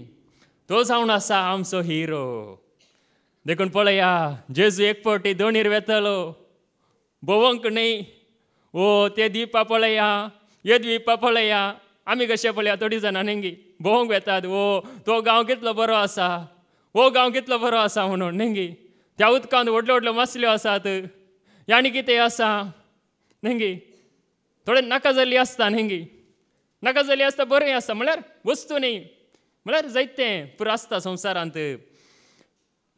तो जावन आसा आमचो हिरो. देखून पळया जेजू एक फावटी दोणीर वेतलो भोवंक न्ही. ते द्विपा पळया हे द्विपा पळया आमी कशें पळया थोडीं जाणां नेंगी भोवंक वेतात. तो गांव कितलो बरो आसा गांव कितलो बरो आसा म्हणून नेंगी त्या उदकांत व्हडल्यो व्हडल्यो मासल्यो आसात आनी कितें आसा नेंगी थोडे नाका जाल्ली आसता नेंगी नाका जाल्ली आसता बरें आसता म्हळ्यार वस्तू न्ही म्हळ्यार जायतें पुरो आसता संवसारांत.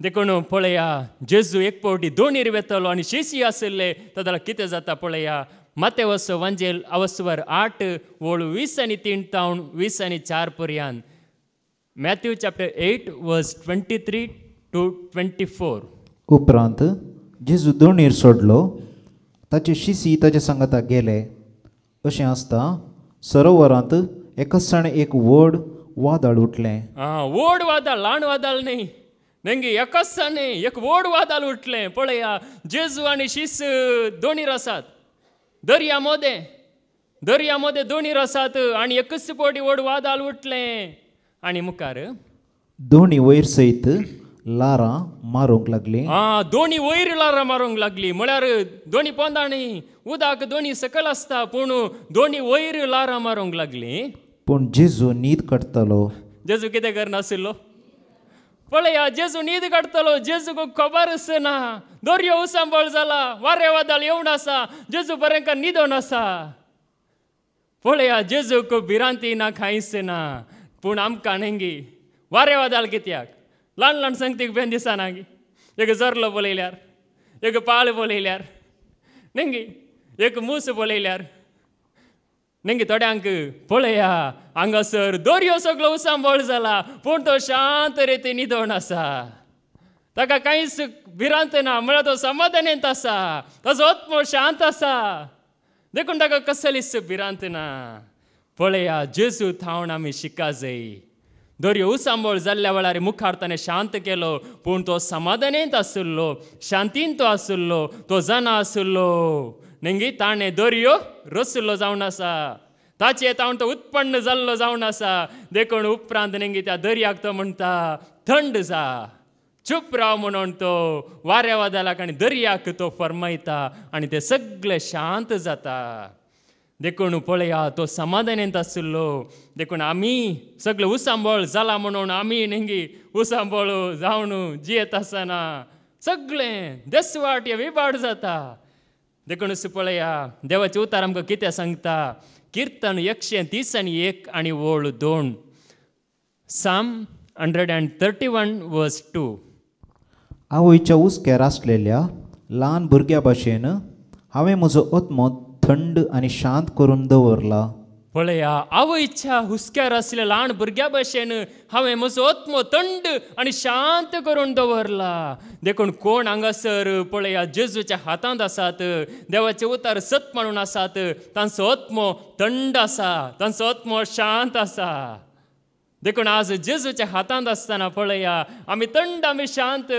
देखून पळया जेजू एक पावटी दोणीर वेतलो आनी शिशी आसले ताका कितें जाता पळया. मातेवस वांजेल अवस्वर 8 वोळ 20 आनी 3 तावन 20 आनी 4 पर्यंत. मॅथ्यू चॅप्टर 8 वर्स 23 to 24. उपरांत जेजू दोणीर सोडलो, ताचे शिशी ताचे सांगाता गेले. अशें आसता सरोवरांत एकाच साण एक व्हड वादळ उठलें. व्हड वादळ, ल्हान वादळ न्ही, नेंगी एकाच साणें एक व्हड वादळ उठलें. पळया जेजू आनी शिस दोणीर आसात, दर्या मोदे दोणीर आसात आनी एकच पावटी व्हड वादळ उठलें. आनी मुखार दोणी वयर सयत लारां मारूंक लागली. दोणी वयर लारां मारूंक लागली. म्हळ्यार दोणी पोंदांनी उदक दोणी सकयल आसता पूण दोणी वयर लारां मारूंक लागली. पूण जेजू न्हीद काडटालो. जेजू कितें करनाशिल्लो पळया. जेजू न्हीद काडटलो, जेजूक खबरच ना. दर्यो उसांबळ जाला, वारें वादळ येवन आसा, जेजू बरेंका न्हिदोन आसा. पळया जेजूक भिरांती ना, कांयच ना. पूण आमकां नेंगी वारें वादळ कित्याक? ल्हान ल्हान संगतीक बेन दिसना गी. एक जोरलो पळयल्यार, एक पाळ पळयल्यार, नेंगी एक मूस पळयल्यार, नेंगी थोड्यांक पळया हांगासर दर्यो सगळो उसांबळ जाला पूण तो शांत रितीन न्हिदोन आसा. ताका कांयच भिरांत ना, म्हळ्यार तो समाधानीत आसा, ताचो आत्मो शांत आसा. देखून ताका कसलीच भिरांत ना. पळया जेजू थावन आमी शिका जाय. दर्यो उसांबळ जाल्ल्या वेळार मुखार ताणें शांत केलो पूण तो समाधानीत आसलो, शांतीन तो आसलो, तो जाणा आसलो. नेंगी ताणें दर्यो रचलो जावन आसा, ताचे तावन तो उत्पन्न जाल्लो जावन आसा. देखून उपरांत नेंगी त्या दर्याक तो म्हणटा थंड जा, चूप राव म्हणून तो वाऱ्या वादळाक आनी दर्याक तो फरमायता आनी ते सगळे शांत जाता. देखून पळया तो समाधानीत आसलो. देखून आमी सगळे उसांबळ जाला म्हणून आमी नेंगी उसांबळ जावन जियेत आसना, सगळें देसवाट विबाड जाता. देखून पळया देवाचें उतार आमकां कितें सांगता. किर्तन 131 आनी वोळ 2. साम 131 वर्स 2. आवयच्या उस्क्यार आसलेल्या ल्हान भुरग्या भाशेन हांवें म्हजो आत्मो थंड आनी शांत करून दवरला. पळया आवयच्या हुस्क्यार आसल्या ल्हान भुरग्या भाशेन हांवें म्हजो आत्मो थंड आनी शांत करून दवरला. देखून कोण हांगासर पळया जेजूच्या हातांत आसात, देवाचे उतार सत म्हणून आसात, तांचो आत्मो थंड आसा, तांचो आत्मो शांत आसा. देखून आज जेजूच्या हातांत आसतना पळया आमी थंड, आमी शांत.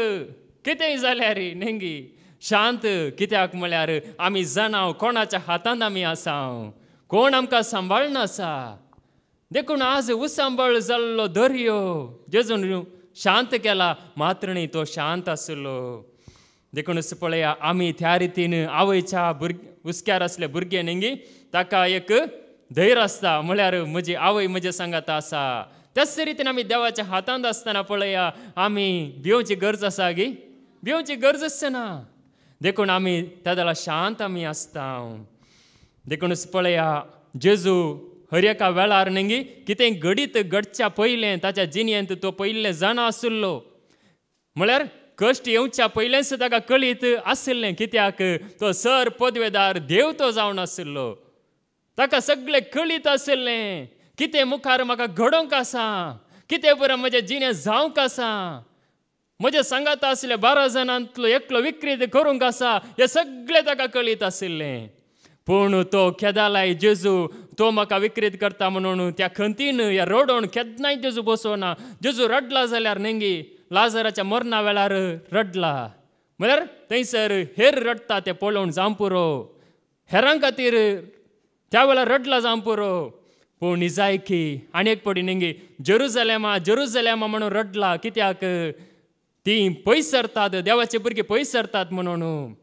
कितेंय जाल्यार नेंगी शांत कित्याक म्हळ्यार आमी जाणाव कोणाच्या हातांत आमी आसाव, कोण आमकां सांबाळना आसा. देखून आज उसांबळ जाल्लो दर्यो जेजून शांत केला, मात्र न्ही तो शांत आसलो. देखून पळया आमी त्या रितीन आवयच्या हुस्क्यार आसले भुरगे नेंगी ताका एक धैर्य आसता, म्हळ्यार म्हजी आवय म्हजे सांगात आसा. त्याच रितीन आमी देवाच्या हातांत आसतना पळया आमी भिवची गरज आसा गी, भिवची गरजच ना. देखून आमी त्या जाल्यार शांत आमी आसता. देखून पळया जेजू हर एका वेळार नेंगी कितें घडीत घडच्या पयलें ताच्या जिणेंत तो पयलें जाणा आसलो. म्हळ्यार कश्ट येवच्या पयलेंच ताका कळीत आसलें, कित्याक तो सर पदवेदार देव तो जावन आसलो. ताका सगळें कळीत आसलें कितें मुखार म्हाका घडोवंक आसा, कितें बरें म्हजें जिणें जावंक आसा, म्हजे सांगात आसले 12 जाणांतलो एकलो विक्रीत करूंक आसा, हें सगळें ताका कळीत आसलें. पूण तो केदालाय जेजू तो म्हाका विक्रीत करता म्हणून त्या खंतीन ह्या रोडोन केन्नाय जेजू बसोना. जेजू रडला जाल्यार नेंगी लाजराच्या मरणा वेळार रडला, म्हळ्यार थंयसर हेर रडता तें पळोवन जावं पुरो, हेरां खातीर त्या वेळार रडला जावं पुरो. पूण इजायकी आनी एक पडी नेंगी जेरुजलेमा जेरुजलेमा म्हणून रडला, कित्याक ती पयस सरतात, देवाचे भुरगे पयस सरतात म्हणून.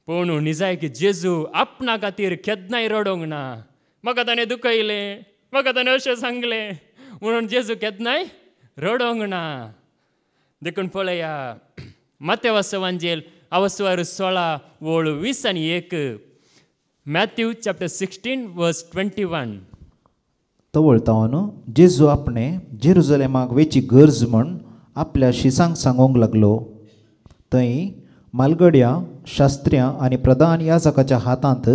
पूण निजाय की जेजू आपणा खातीर केन्नाय रडोंक ना. म्हाका ताणें दुखयलें, म्हाका ताणें अशें सांगलें म्हणून जेजू केन्नाय रडोंक ना. देखून पळया मातेवास वांजेल अवस्वर 16 वोळ 20 आनी 1. मॅथ्यू चॅप्टर 16 वर्स 21. तो वळतावन जेजू आपणे जेरुजलेमाक वेची गरज म्हण आपल्या शिसांक सांगूंक लागलो. थंय मालगड्या शास्त्र्यां आनी प्रधान याजकाच्या हातांत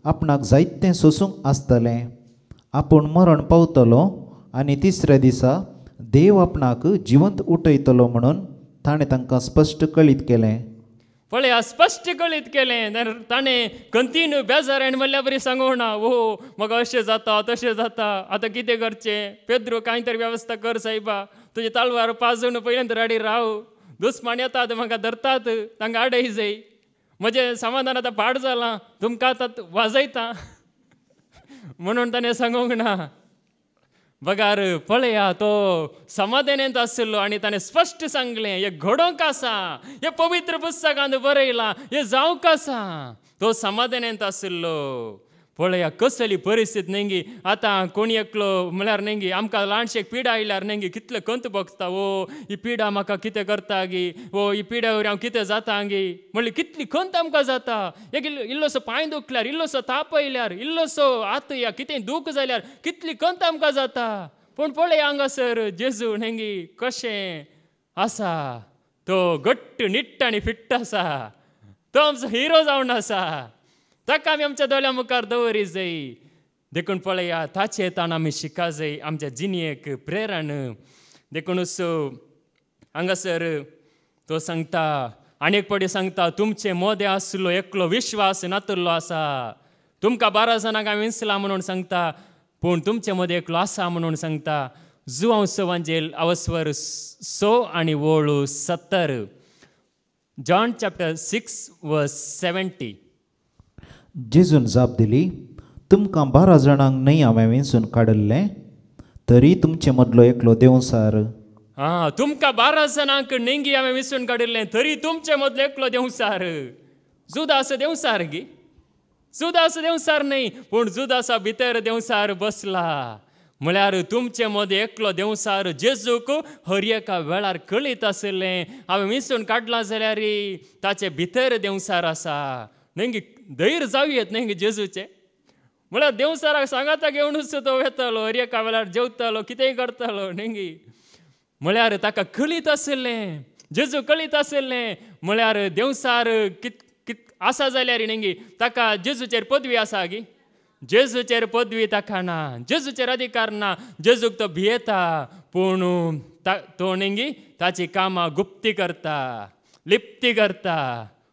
आपणाक जायतें सोसूंक आसतलें. आपूण मरण पावतलो आनी तिसऱ्या दिसा देव आपणाक जिवंत उठयतलो म्हणून ताणें तांकां स्पश्ट कळीत केलें. पळय स्पश्ट कळीत केलें. ताणें कंटिन्यू बेजारायण म्हणल्या बरी सांगूंक ना, ओ म्हाका अशें जाता तशें जाता, आतां कितें करचें. पेद्रू कांय तरी वेवस्था कर सायबा, तुजे तालवार 5 जाण पयलेंत राडी राव, दुस्मान येतात म्हाका धरतात, तांकां आडय जाय, म्हजें समाधान आतां पाड जालां, तुमकां आतां वाजयता म्हणून ताणें सांगूंक ना. बगार पळया तो समाधानांत आसलो आनी ताणें स्पश्ट सांगलें हे घडोवंक आसा, हे पवित्र पुस्तकांत बरयलां, हे जावंक आसा. तो समाधानांत आसलो. पळया कसली परिस्थिती नेंगी. आतां कोणी एकलो म्हळ्यार नेंगी आमकां ल्हानशेक पिडा आयल्यार नेंगी कितले कंत बगता, ओ ही पिडा म्हाका कितें करता गी, ओ ही पिड्या वयल्यान हांव कितें जाता गी, म्हणली कितली कंत आमकां जाता. एक इल्लोसो पांय दुखल्यार, इल्लोसो ताप आयल्यार, इल्लोसो हात या कितें दूख जाल्यार कितली कंत आमकां जाता. पूण पळय हांगासर जेजू नेंगी कशें आसा. तो घट्ट निट्ट आनी फिट्ट आसा. तो आमचो हिरो जावन आसा. ताका आमी आमच्या दोळ्या मुखार दवरी जाय. देखून पळया ताचे ताण आमी शिका जाय आमच्या जिणेक प्रेरण. देखूनच हांगासर तो सांगता आनी एक पावटी सांगता, तुमचे मोदें आसलो एकलो विश्वास नातुरलो आसा. तुमकां 12 जाणांक हांवें विंचलां म्हणून सांगता, पूण तुमचे मदें एकलो आसा म्हणून सांगता. जुआंव वांजेल अवस्वर 6 आनी वोळू 70. जॉन चॅप्टर 6 वर्स 70. जेजून जाप दिली, तुमकां 12 जाणांक न्हय हांवें वेंचून काडल्लें, तरी तुमचे मदलो एकलो देंवसार. तुमकां 12 जाणांक नेंगी हांवें विंचून काडिल्लें, तरी तुमचे मदलो एकलो देंवसार. जुदास देंवसार गी, जुदास देंवसार न्हय, पूण जुदासा भितर देंवसार बसला. म्हळ्यार तुमचे मदें एकलो देंवसार जेजूक हर एका वेळार कळीत आसलें. हांवें विंचून काडलां जाल्यार ताचे भितर देंवसार आसा. नेंगी धैर्य जावयेत नेंगी जेजूचे. म्हळ्यार देंवसाराक सांगाता घेवनूच तो वेतलो, हर एका वेळार जेवतलो, कितेंय करतलो नेंगी. म्हळ्यार ताका कळीत आसलें, जेजू कळीत आसलें. म्हळ्यार देंवसार आसा जाल्यार नेंगी ताका जेजूचेर पदवी आसा गी. जेजूचेर पदवी ताका ना, जेजूचेर अधिकार ना. जेजूक तो भियेता, पूण तो नेंगी ताची कामां गुप्ती करता, लिप्ती करता.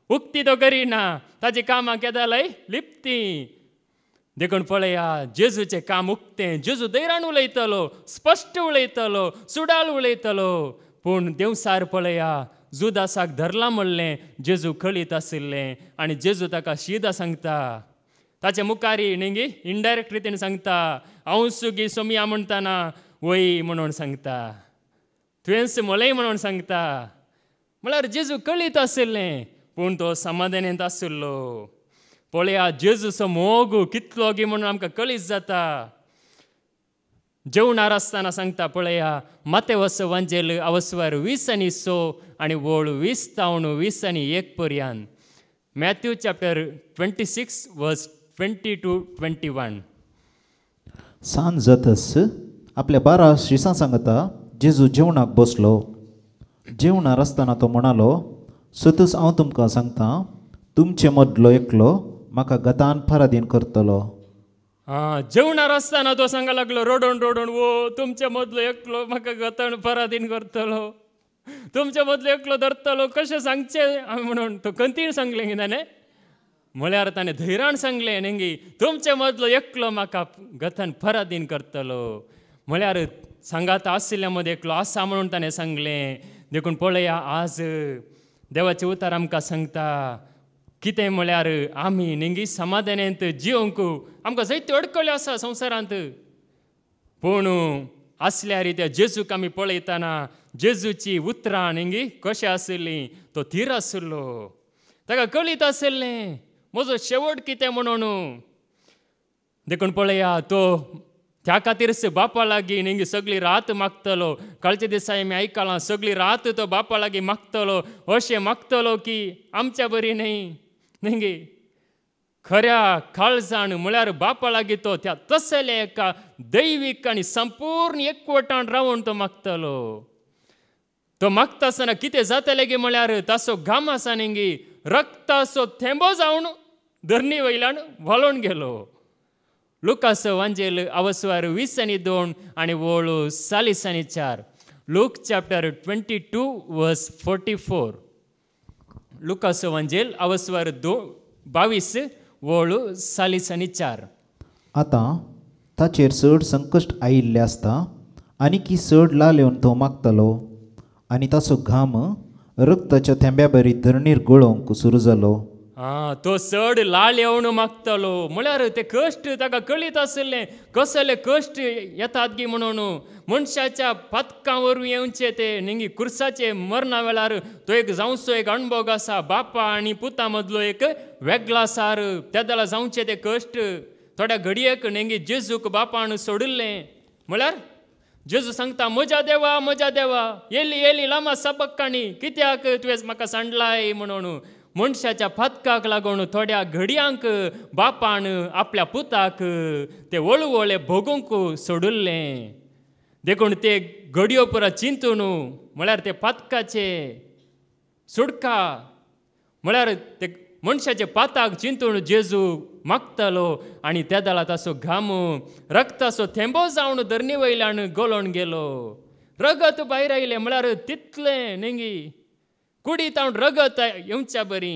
उक्ती तो करिना, ताची कामां केदालय लिप्ती. देखून पळया जेजूचें काम उक्तें. जेजू धैर्यान उलयतलो, स्पश्ट उलयतलो, सुडाल उलयतलो. पूण देंवसार पळया जुदासाक धरलां म्हणलें जेजू कळीत आशिल्लें आनी जेजू ताका शिदा सांगता. ताचे मुखारी नेंगी इनडायरेक्ट रितीन सांगता, हांव सुगी सोमिया म्हणटाना वय म्हणून सांगता, तुवेंस मोलय म्हणून सांगता. म्हळ्यार जेजू कळीत आशिल्लें, पूण तो समाधानांत आसलो. पळया जेजूचो मोग कितलो गी म्हणून आमकां कळीत जाता. जेवणार आसतना सांगता पळया मातेवस वांजेल अवस्वर 20 आनी 6 आनी वोळू 20 तावन 20 आनी 1 पर्यंत. मॅथ्यू चॅप्टर 26 वर्स 20 to 21. सांज जातच आपल्या 12 शिसां सांगता जेजू जेवणाक बसलो. जेवणार आसतना तो म्हणालो, सतूच हांव तुमकां सांगता, तुमचे मदलो एकलो म्हाका गतान फारादीन करतलो. जेवणार आसतना तो सांगा लागलो रडोन रडोन, वो तुमचे मदलो एकलो म्हाका गतान फारादीन करतलो, तुमचे मदलो एकलो धरतलो, कशें सांगचें म्हणून तो कंतीन सांगलें गी ताणें. म्हळ्यार ताणें धैर्यान सांगलें नेंगी तुमचे मदलो एकलो म्हाका गतान फारादीन करतलो. म्हळ्यार सांगात आशिल्ल्या मदें एकलो आसा म्हणून ताणें सांगलें. देखून पळया आज देवाचें उतर आमकां सांगता कितें म्हळ्यार आमी नेंगी समाधानांत जिवंक आमकां जायत्यो अडकळ्यो आसा संवसारांत. पूण आसल्यार त्या जेजूक आमी पळयतना जेजूची उतरां नेंगी कशें आशिल्लीं, तो थीर आशिल्लो. ताका कळीत आशिल्लें म्हजो शेवट कितें म्हणून. देखून पळया तो त्या खातीरच बापा लागीं नेंगी सगळी रात मागतलो. कालच्या दिसा आमी आयकलां सगळी रात तो बापा लागीं मागतलो. अशें मागतलो की आमच्या बरी न्हय नेंगी. खऱ्या काळजान म्हळ्यार बापा लागीं तो त्या तसले एका दैवीक आनी संपूर्ण एकवटान रावून तो मागतलो. तो मागता आसतना कितें जातलें गे म्हळ्यार ताचो घाम आसा न्ही रक्ताचो थेंबो जावन धरणी वयल्यान व्हाळोवन गेलो. लुकास वांजेल अवस्वार 20:2 आनी वळू 40:4. लूक चॅप्टर 22 वर्स 44. लुकास वांजेल अवस्वार 22 वळू 40:4. आतां ताचेर चड संकश्ट आयिल्लें आसता आनी की चड लाल येवन तो मागतलो आनी ताचो घाम रक्ताच्या थेंब्या बरी धरणीर गळोवंक सुरू जालो. तो चड लाळ येवन मागतलो म्हळ्यार ते कश्ट ताका कळीत आसले कसले कश्ट येतात गी म्हणून. मनशाच्या पातकां वरून येवचे ते न्ही कुर्साचे मरणा वेळार तो एक जावचो एक अणभव आसा. बापा आनी पुता मदलो एक वेगळा सार त्या दला जावचे ते कश्ट. थोड्या घडयेक न्ही जेजूक बापान सोडिल्लें म्हळ्यार जेजू सांगता म्हज्या देवा येली येली लामा सबक्कानी कित्याक तुवें म्हाका सांडलाय म्हणून. मनशाच्या फातकाक लागून थोड्या घडयांक बापान आपल्या पुताक ते वळवळे भोगूंक सोडिल्लें. देखून ते घडयो पुरा चिंतून म्हळ्यार ते फातकाचे सुडका म्हळ्यार ते मनशाचे पाताक चिंतून जेजू मागतलो आनी त्या दला ताचो घाम रक्ताचो थेंबो जावन धरणी वयल्यान गळोवन गेलो. रगत भायर आयलें म्हळ्यार तितलें न्ही कुडी तावन रगत येवच्या बरी.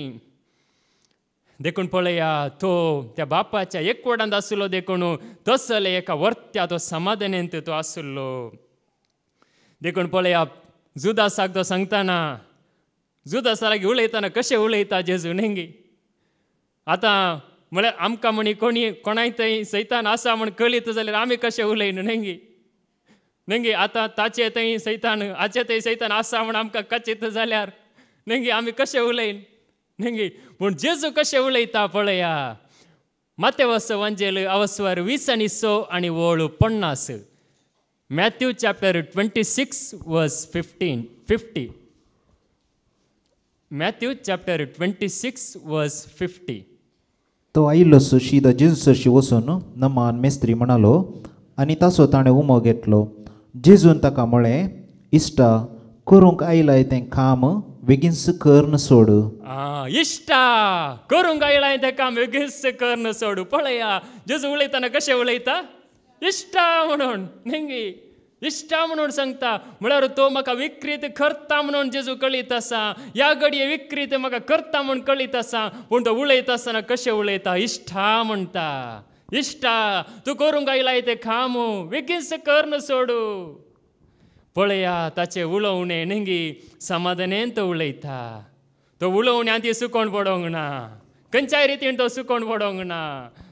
देखून पळया तो त्या बापाच्या एकवटांत आसलो देखून तसले एका वर्त्या तो समाधानेंत तो आसलो. देखून पळया जुदासाक तो सांगतना जुदासा लागीं उलयतना कशें उलयता जेजू न्ही. आतां म्हळ्यार आमकां म्हणी कोणाय थंय सैतान आसा म्हण कळीत जाल्यार आमी कशें उलयन न्ही. आतां ताचे थंय सैतान हाचे थंय सैतान आसा म्हण आमकां कचित जाल्यार न्ही आमी कशें उलयन न्ही. पूण जेजू कशें उलयता पळया. मातेवस वांजेल अवस्वार 20:6 आनी वळू 50. मॅथ्यू चॅप्टर 26 वर्स 50. मॅथ्यू चॅप्टर 26 वर्स 50. तो आयिल्लो शीद जेजू सरशी वचून नमान मेस्त्री म्हणालो आनी ताचो ताणें उमो घेतलो. जेजून ताका म्हळें इश्टा करूंक आयलाय तें काम बेगीनच कर सोड. इश्टा करूंक आयलाय तें काम बेगीनच कर सोड. पळया जेजू उलयतना कशें उलयता इश्टा म्हणून न्ही. इश्टा म्हणून सांगता म्हळ्यार तो म्हाका विकृत करता म्हणून जेजू कळीत आसा. ह्या घडये विकृत म्हाका करता म्हणून कळीत आसा. पूण तो उलयता आसतना कशें उलयता इश्टा म्हणटा. इश्टा तूं करूंक आयलाय तें काम बेगीनच कर सोडू. पळया ताचे उलोवणें न्ही समाधानेंत उलयता. तो उलोवण्यांत ती सुकोवन पडोंक ना खंयच्याय रितीन तो सुकोवन पडोंक ना.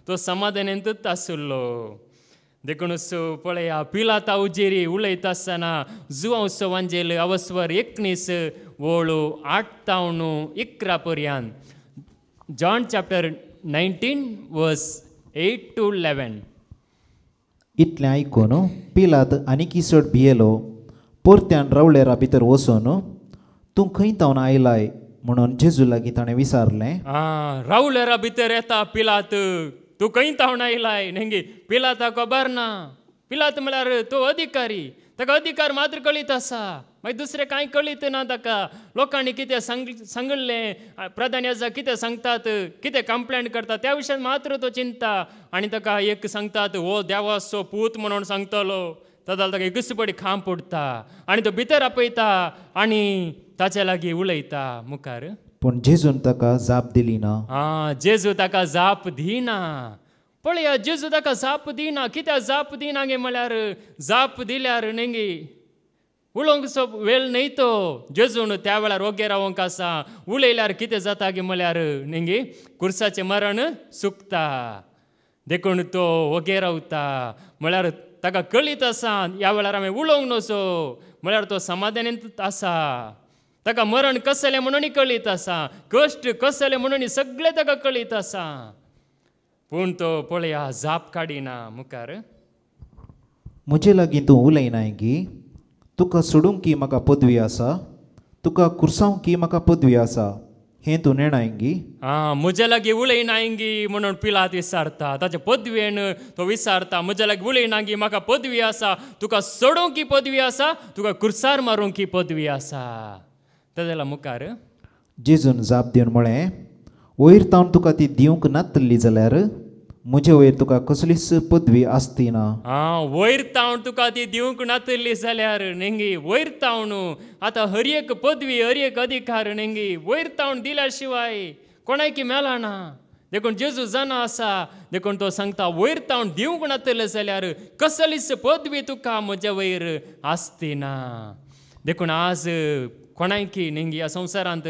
तो समाधानेंतूच आसलो. देखून पळया पिलाता उजेरी उलयता आसतना जुवांस वांजेल अवस्वर 19 वळू 8-11 पर्यंत. जॉन चॅप्टर 19 वर्स 8-11. इतलें आयकून पिलात आनीक चड भियेलो. परत्यान रावळेरा भितर वचून तूं खंय तावन आयलाय म्हणून जेजू लागीं ताणें विचारलें. रावळेरा भितर येता पिलात तूं खंय तावन आयलाय न्ही. पिलाता खबर ना. पिलात म्हळ्यार तो अधिकारी. ताका अधिकार मात्र कळीत आसा मागीर दुसरें कांय कळीत ना ताका. लोकांनी कितें सांगलें प्रधान याजक कितें सांगतात कितें कंप्लेंट करता त्या विशयान मात्र तो चिंता. आनी ताका एक सांगतात हो देवाचो पूत म्हणून सांगतलो. ताका ताका एकच पडी खांब पडटा आनी तो भितर आपयता आनी ताचे लागीं उलयता मुखार. पूण जेजून ताका जाप दिली ना. जेजू ताका जाप दिना. पळया जेजू ताका जाप दिना. कित्याक जाप दिना गे म्हळ्यार जाप दिल्यार न्ही उलोवंक वेळ न्हय तो. जेजून त्या वेळार ओगे रावंक आसा. उलयल्यार कितें जाता गे म्हळ्यार न्ही कुर्साचें मरण सुकता. देखून तो ओगे रावता म्हळ्यार ताका कळीत आसा ह्या वेळार हांवें उलोवंक नसो म्हळ्यार तो समाधानेंत आसा. ताका मरण कसलें म्हणून कळीत आसा. कश्ट कसलें म्हणून सगळें ताका कळीत आसा. पूण तो पळया जाप काडिना मुखार. म्हजे लागीं तूं उलयनाय गी. तुका सोडूंक की म्हाका पदवी आसा. तुका कुर्सांव की म्हाका पदवी आसा. हें तूं निर्णयांगी म्हज्या लागीं उलयन आयंगी म्हणून पिलात विचारता. ताच्या पदवेन तो विचारता, म्हज्या लागीं उलयन आयंगी, म्हाका पदवी आसा, तुका सोडूंक ही पदवी आसा, तुका कुर्सार मारूंक ही पदवी आसा. ताज्या मुखार जेजून जाप दिवन म्हळें, वयर तावन तुका ती दिवंक नासली जाल्यार म्हजे वयर तुका कसलीच पदवी आसती ना. वयर तावन तुका ती दिवंक नासली जाल्यार नेंगी वयर तावन आतां हर एक पदवी, हर एक अधिकार नेंगी वयर तावन दिल्या शिवाय कोणाकी मेळना ना. देखून जेजू जाणा आसा, देखून तो सांगता वयर तावन दिवंक नासले जाल्यार कसलीच पदवी तुका म्हज्या वयर आसती ना. देखून आज कोणाकी नेंगी ह्या संवसारांत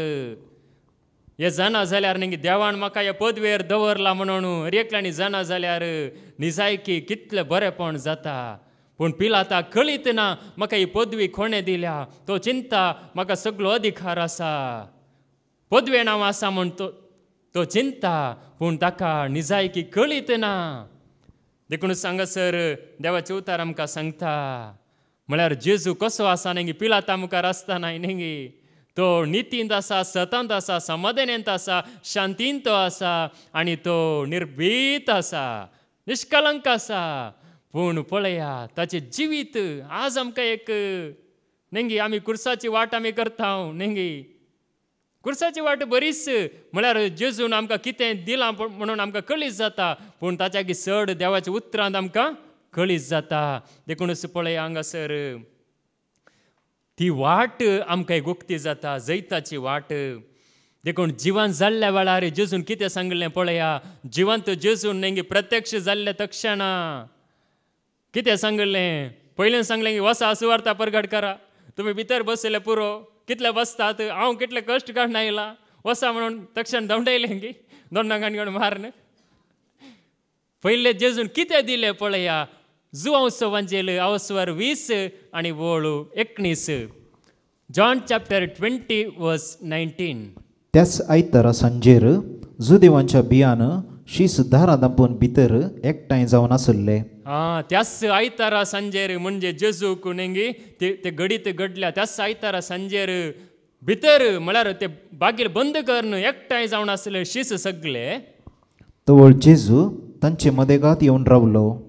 हे जाणा जाल्यार नेंगी देवान म्हाका ह्या पदवेर दवरला म्हणून हर एकल्यानी जाणा जाल्यार निजायकी कितलें बरेंपण जाता. पूण पिलाताक कळीत ना म्हाका ही पदवी कोणें दिल्या. तो चिंता म्हाका सगळो अधिकार आसा, पदवे नांव आसा म्हूण तो चिंता, पूण ताका निजायकी कळीत ना. देखून सांगासर देवाचे उतार आमकां सांगता, म्हळ्यार जेजू कसो आसा नेंगी पिलाता मुखार आसतना नेंगी तो नितींत आसा, सतांत आसा, समाधानांत आसा, शांतींत आसा आनी तो निर्भीत आसा, निश्कलंक आसा. पूण पळया ताचें जिवीत आज आमकां एक नेंगी आमी कुर्साची वाट आमी करता नेंगी कुर्साची वाट बरीच, म्हळ्यार जेजून आमकां कितें दिलां म्हणून आमकां कळीत जाता, पूण ताच्या चड देवाच्या उतरांत आमकां कळीत जाता. देखूनच पळया हांगासर ती वाट आमकां गुप्ती जाता, जैताची वाट. देखून जिवंत जाल्ल्या वेळार जेजून कितें सांगलें पळया. जिवंत जेजून नेंगी प्रत्यक्ष जाल्ल्या तक्षणा कितें सांगलें, पयलें सांगलें की वसा सुवार्ता प्रगट करा. तुमी भितर बसले पुरो, कितले बसतात, हांव कितले कश्ट काडून आयला, वसा म्हणून तक्षण दंडयलें की दोंडांगान घेवन मारन. पयले जेजून कितें दिलें पळया. जुवांस वंजेल अवस्वर 20 आनी वळू 19. जॉन चॅप्टर 20 वर्स 19. त्याच आयतारा सांजेर जुदेवांच्या बियान शीस दारां दांपून भितर एकठांय जावन आसले. त्याच आयतारा सांजेर म्हणजे जेजूक नेंगी ते घडीत घडल्या त्याच आयतारा सांजेर भितर म्हळ्यार ते बागेर बंद करून एकठांय जावन आसले शीस सगळे. तवळ जेजू तांचे मदेगात येवन रावलो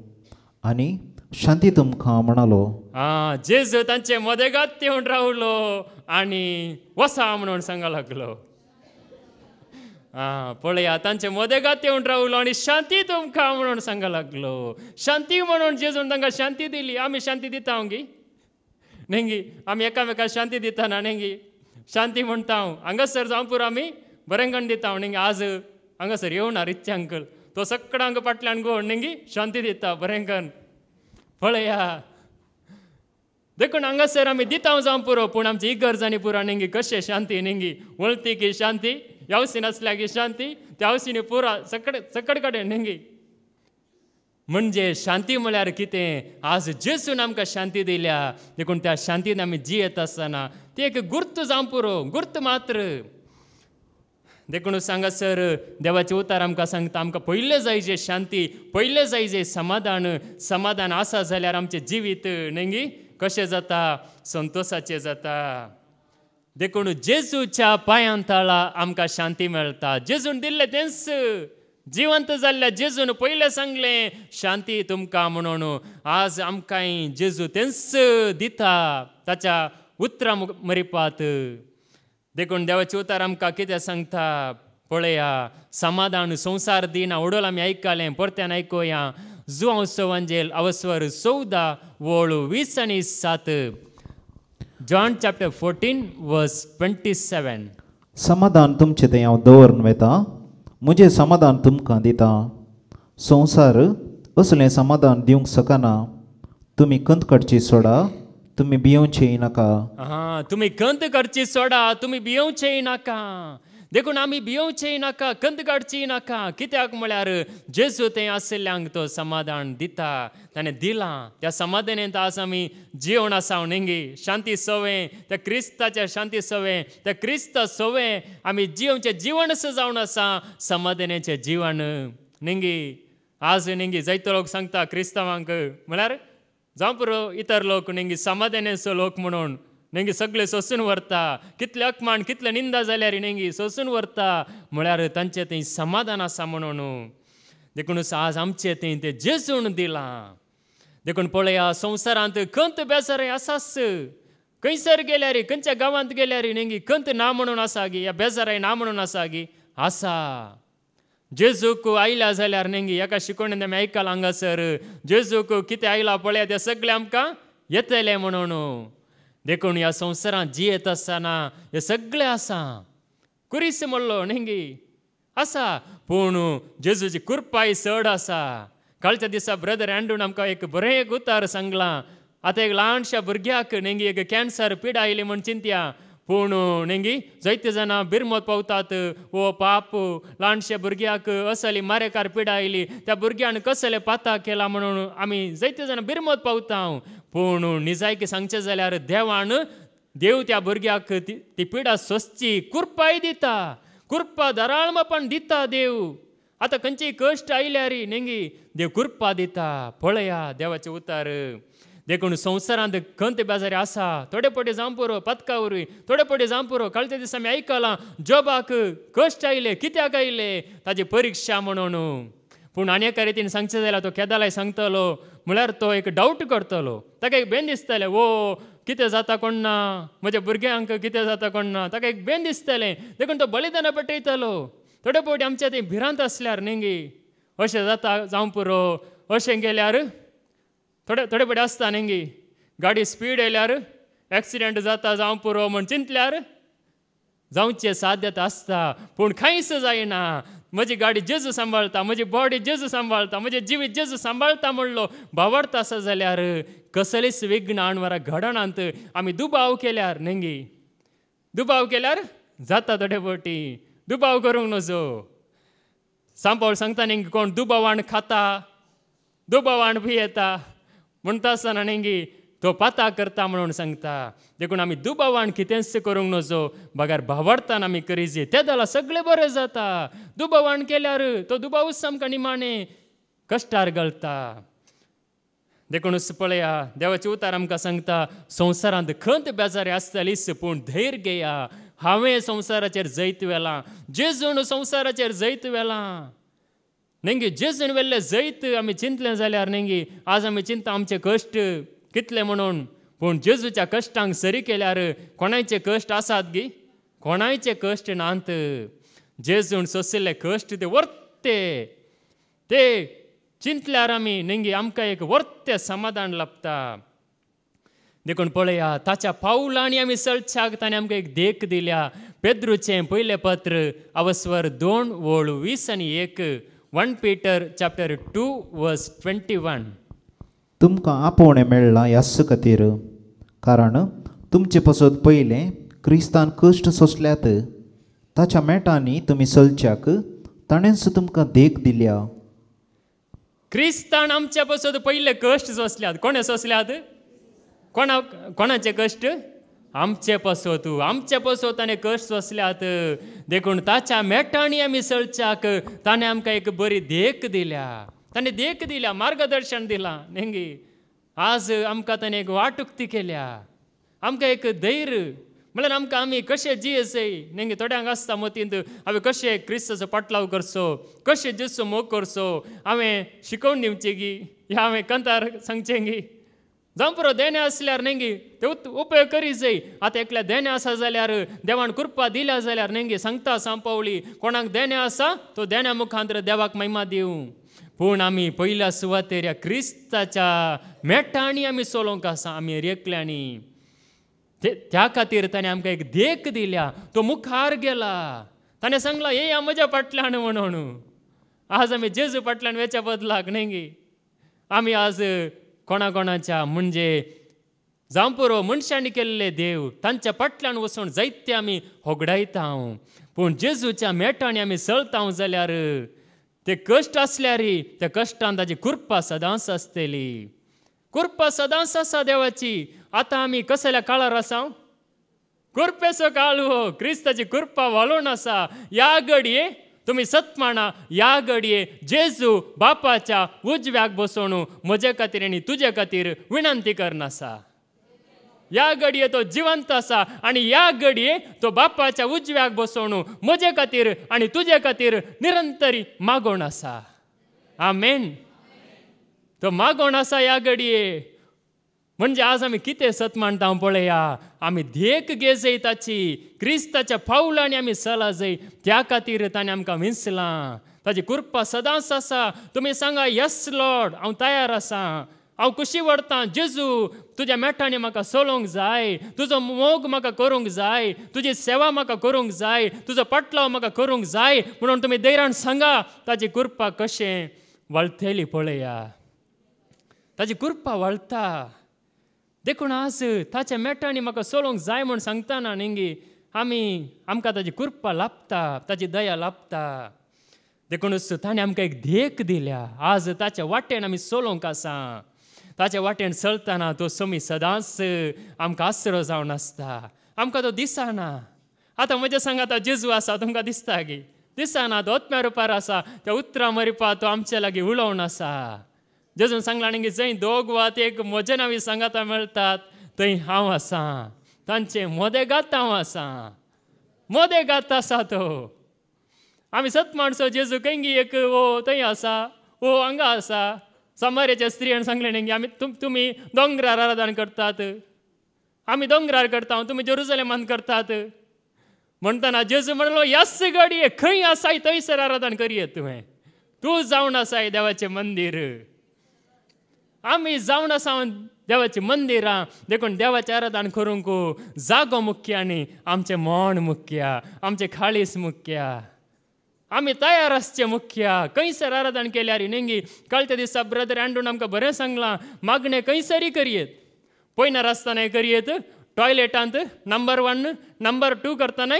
आनी शांती तुमकां म्हणालो. जेजू तांचे मदेगात येवन रावलो आनी वसा म्हणून सांगा लागलो. पळया तांचे मदेगात येवन रावलो आनी शांती तुमकां म्हणून सांगा लागलो. शांती म्हणून जेजून तांकां शांती दिली. आमी शांती दिता गी नेंगी, आमी एकामेकाक शांती दितना नेंगी शांती म्हणटा हांगासर जावं पुरो आमी बरेंगण दिता नेंगी. आज हांगासर येवना रित्या अंकल, तो सगळ्यांक फाटल्यान गोड नेंगी शांती दिता बरेंगण. पळया देखून हांगासर आमी दिता जावं पुरो, पूण आमची इगर्जांनी पुरो नेंगी कशें शांती नेंगी वळती की शांती, यावसी नासल्या की शांती, त्या यावसीनी पुरा सकड कडेन नेंगी. म्हणजे शांती म्हळ्यार कितें, आज जेजून आमकां शांती दिल्या. देखून त्या शांतीन आमी जियेत आसतना ती एक गुर्त जावं पुरो, गुर्त मात्र. देखून सांगासर देवाचे उतार आमकां सांगता आमकां पयलें जाय जे शांती, पयलें जाय जे समाधान आसा जाल्यार आमचें जिवीत नेंगी कशें जाता, संतोशाचें जाता. देखून जेजूच्या पांयां तळा आमकां शांती मेळटा. जेजून दिल्लें तेंच जिवंत जाल्ल्या जेजून पयलें सांगलें शांती तुमकां म्हणून. आज आमकांय जेजू तेंच दिता ताच्या उतरां मरिपात. देखून देवाचे उतार आमकां कितें सांगता पळया. समाधान संवसार दिना उडोल आमी आयकलें, परत्यान आयकुया. जुवांस वंजेल अवस्वर 14 वळू 20 आनी 7. जॉन चॅप्टर 14 वर्स 27. समाधान तुमचें तें हांव दवरून वेता, म्हजें समाधान तुमकां दिता. संवसार असलें समाधान दिवंक शकना. तुमी कंत काडची सोडा, तुमी भियोवचेंय नाका. तुमी कंत काडची सोडा, तुमी भियोवचेंय नाका. देखून आमी भियोवचेंय नाका, कंत काडची नाका. कित्याक म्हळ्यार जेजू तें आसल्यांक तो समाधान दिता, ताणें दिलां. त्या समाधानांत आज आमी जिवन आसा नेंगी. शांती सवें त्या क्रिस्ताच्या शांती सवें, त्या क्रिस्त सवें आमी जिवचें जिवन जावन आसा समाधानाचें जिवन नेंगी. आज नेंगी जायतो लोक सांगता क्रिस्तांवांक म्हळ्यार जावं पुरो इतर लोक नेंगी समाधानाचो लोक म्हणून नेंगी सगळे सोसून व्हरता, कितले अकमान कितले निंदा जाल्यार नेंगी सोसून व्हरता, म्हळ्यार तांचे थंय समाधान आसा म्हणून. देखून आज आमचे थंय ते जेजून दिलां. देखून पळया संवसारांत खंत बेजाराय आसाच. खंयसर गेल्यार खंयच्या गांवांत गेल्यार नेंगी खंत ना म्हणून आसा गी, या बेजाराय ना म्हणून आसा गी, आसा. जेजूक आयल्या जाल्यार नेंगी एका शिकवणेन आमी आयकलां हांगासर, जेजूक कितें आयलां पळया तें सगळें आमकां येतलें म्हणून. देखून ह्या संवसारांत जियेत आसतना हें सगळें आसा. कुरीस म्हणलो नेंगी आसा, पूण जेजूची कृपाय चड आसा. कालच्या दिसा ब्रदर एंड्रून आमकां एक बरें उतार सांगलां. आतां एक ल्हानशा भुरग्याक नेंगी एक कॅन्सर पीड आयली म्हण चिंतया, पूण नेंगी जायते जाणां बिरमत पावतात. ओ पाप, ल्हानशा भुरग्याक असली मारेकार पिडा आयली, त्या भुरग्यान कसले पाता केला म्हणून आमी जायते जाणां बिरमत पावता. पूण निजायकी सांगचें जाल्यार देव त्या भुरग्याक ती पिडा सोंसची कृपाय दिता, कृपा दाराळमपण दिता देव. आतां खंयचेय कश्ट आयल्यार नेंगी देव कृपा दिता. पळया देवाचें उतार. देखून संवसारांत खंत बेजारी आसा, थोडे पटी जावं पुरो पत्कावरूय, थोडे पटी जावं पुरो. कालच्या दिसा आमी आयकलां जॉबाक कश्ट आयले, कित्याक आयले, ताजी परिक्षा म्हणून. पूण आनी एका रितीन सांगचें जाल्यार तो केदालाय सांगतलो, म्हळ्यार तो एक डावट करतलो. ताका एक बेन दिसतलें, वो कितें जाता कोण ना, म्हज्या भुरग्यांक कितें जाता कोण ना, ताका एक बेन दिसतलें. देखून तो बलिदानां पेटयतलो. थोडे पटी आमच्या थंय भिरांत आसल्यार नेंगी अशें जाता जावं पुरो, अशें गेल्यार थोडे पटी आसता नेंगी गाडी स्पीड येयल्यार एक्सिडेंट जाता जावं पुरो म्हण चिंतल्यार जावचें साध्यता आसता. पूण कांयच जायना. म्हजी गाडी जेजू सांबाळटा, म्हजी बॉडी जेजू सांबाळटा, म्हजें जिवीत जेजू सांबाळटा म्हणलो भावार्थ आसा जाल्यार कसलेच विघ्न आणवरां घडनांत. आमी दुबाव केल्यार नेंगी दुबाव केल्यार जाता. थोडे पटी दुबाव करूंक नजो. सांपावळ सांगता नेंगी कोण दुबावान खाता, दुबावान भियेता म्हणटा आसतना नेंगी तो पाता करता म्हणून सांगता. देखून आमी दुबावान कितेंच करूंक नजो, बगार भावार्थान आमी करीजे, तें जाल्यार सगळें बरें जाता. दुबावान केल्यार तो दुबावूच आमकां निमाणें कश्टार घालता. देखून पळया देवाचें उतार आमकां सांगता, संवसारांत खंत बेजारी आसतलीच पूण धैर्य घेया, हांवें संवसाराचेर जैत व्हेलां. जेजून संवसाराचेर जैत व्हेलां. नेंगी जेजून व्हेल्लें जैत आमी चिंतलें जाल्यार नेंगी आज आमी चिंता आमचे कश्ट कितले म्हणून. पूण जेजूच्या कश्टांक सरी केल्यार कोणाचे कश्ट आसात गी, कोणाचे कश्ट नात. जेजून सोंसिल्ले कश्ट ते वर्ते ते चिंतल्यार आमी नेंगी आमकां एक वर्ते समाधान लाभता. देखून पळया ताच्या पावलांनी आमी चलच्याक ताणें आमकां एक देख दिल्या. पेद्रूचें पयलें पत्र अवस्वर 2:20-1 1 Peter chapter 2 verse 21. तुमकां आपोवणें मेळ्ळां ह्याच खातीर, कारण तुमचे पसत पयलें क्रिस्तान कश्ट सोंसल्यात. ताच्या मेटांनी तुमी चलच्याक ताणेंच तुमकां देख दिल्या. क्रिस्तान आमच्या पसत पयले कश्ट सोंसल्यात. कोणे सोंसल्यात? कोणाचे कश्ट? आमचे पसत. आमचे पसत ताणें कश्ट सोंसल्यात. देखून ताच्या मेटांनी आमी चलच्याक ताणें आमकां एक बरी देख दिल्या. ताणें देख दिल्या, मार्गदर्शन दिलां नेंगी. आज आमकां ताणें एक वाटुक्ती केल्या, आमकां एक धैर्य म्हळ्यार आमकां आमी कशें जियेसय नेंगी. थोड्यांक आसता मतींत हांवें कशें क्रिस्ताचो पाटलाव करचो, कशें जेजूचो मोग करचो, हांवें शिकोवन दिवचें गी, ह्या हांवें कंतार सांगचें गी. जावं पुरो देणे आसल्यार नेंगी ते उपयोग करी जाय. आतां एकल्या देणे आसा जाल्यार देवान कृपा दिल्या जाल्यार नेंगी सांगता सांपावली, कोणाक देणे आसा तो देण्या मुखांतर देवाक महिमा दिवं. पूण आमी पयल्या सुवातेर ह्या क्रिस्ताच्या मेटांनी आमी चलोवंक आसा, आमी रेखल्यांनी. त्या खातीर ताणें आमकां एक देख दिल्या. तो मुखार गेला, ताणें सांगला येया म्हज्या फाटल्यान म्हणून. आज आमी जेजू फाटल्यान वेच्या बदलाक नेंगी आमी आज कोणाच्या म्हणजे जावं पुरो मनशांनी केल्ले देव तांच्या फाटल्यान वचून जायते आमी होगडायता. पूण जेजूच्या मेटांनी आमी चलता जाल्यार ते कश्ट आसल्यार त्या कश्टान ताजी कृपा सदांच आसतली. कृपा सदांच आसा देवाची. आतां आमी कसल्या काळार आसा? कृपेचो काळ हो. क्रिस्ताची कृपा वालोवन आसा. ह्या घडये तुमी सत्माना, ह्या घडये जेजू बापाच्या उजव्याक बसोवन म्हजे खातीर आनी तुजे खातीर विनंती करनासा. ह्या घडये तो जिवंत आसा आनी ह्या घडये तो बापाच्या उजव्याक बसोवन म्हजे खातीर आनी तुजे खातीर निरंतरी मागोवन आसा. आमेन. तो मागोवन आसा ह्या घडये. म्हणजे आज आमी कितें सत मांडटा पळया. आमी देख घेजय ताची, क्रिस्ताच्या पावलांनी आमी चला जय, त्या खातीर ताणें आमकां विंचलां. ताची कृपा सदांच आसा. तुमी सांगा यस लॉर्ड, हांव तयार आसा, हांव कशी व्हरतां. जेजू तुज्या मेठांनी म्हाका चलोवंक जाय, तुजो मोग म्हाका करूंक जाय, तुजी सेवा म्हाका करूंक जाय, तुजो पटलाव म्हाका करूंक जाय म्हणून तुमी धैर्यान सांगा. ताची कृपा कशें वळथेली पळया. ताची कृपा वळता. देखून आज ताच्या मेठांनी म्हाका चलोवंक जाय म्हूण सांगतना न्ही आमकां ताची कृपा लाभता, ताची दया लाभता. देखूनच ताणें आमकां एक देख दिल्या. आज ताच्या वाटेन आमी चलोवंक आसा. ताच्या वाटेन चलतना तो समी सदांच आमकां आसरो जावन आसता. आमकां तो दिसना. आतां म्हज्या सांगात जेजू आसा, तुमकां दिसता की दिसना. तो आत्म्या रुपार आसा. त्या उतरां मरिपा तो आमचे लागीं उलोवन आसा. जेजून सांगलां न्ही जंय दोग वा एक म्हजे नांवी सांगाता मेळटात थंय हांव आसा. तांचे मोदेगात हांव आसा. मोदेगात आसा तो. आमी सत माणसो जेजू खंय एक थंय आसा, हांगा आसा. समार्याच्या स्त्रियेन सांगलें न्ही आमी तुमी दोंगरार आराधना करतात, आमी दोंगरार करता, तुमी जेरुसलेमान करतात म्हणटना जेजू म्हणलो यस घडये खंय आसाय थंयसर आराधना करयेत. तुवें तूं जावन आसाय देवाचें मंदीर. आमी जावन आसा देवाची मंदिरां. देखून देवाचें आराधना करूंक जागो मुख्य आनी आमचें मन मुख्य, आमचें खाळीस मुख्य. आमी तयार आसचें मुख्य. खंयसर आराधना केल्यार न्ही कळते दिसा ब्रदर अँड्रून आमकां बरें सांगलां मागणें खंयसरी करयेत. पयनार आसतना करयेत, टॉयलेटांत नंबर 1 नंबर 2 करतना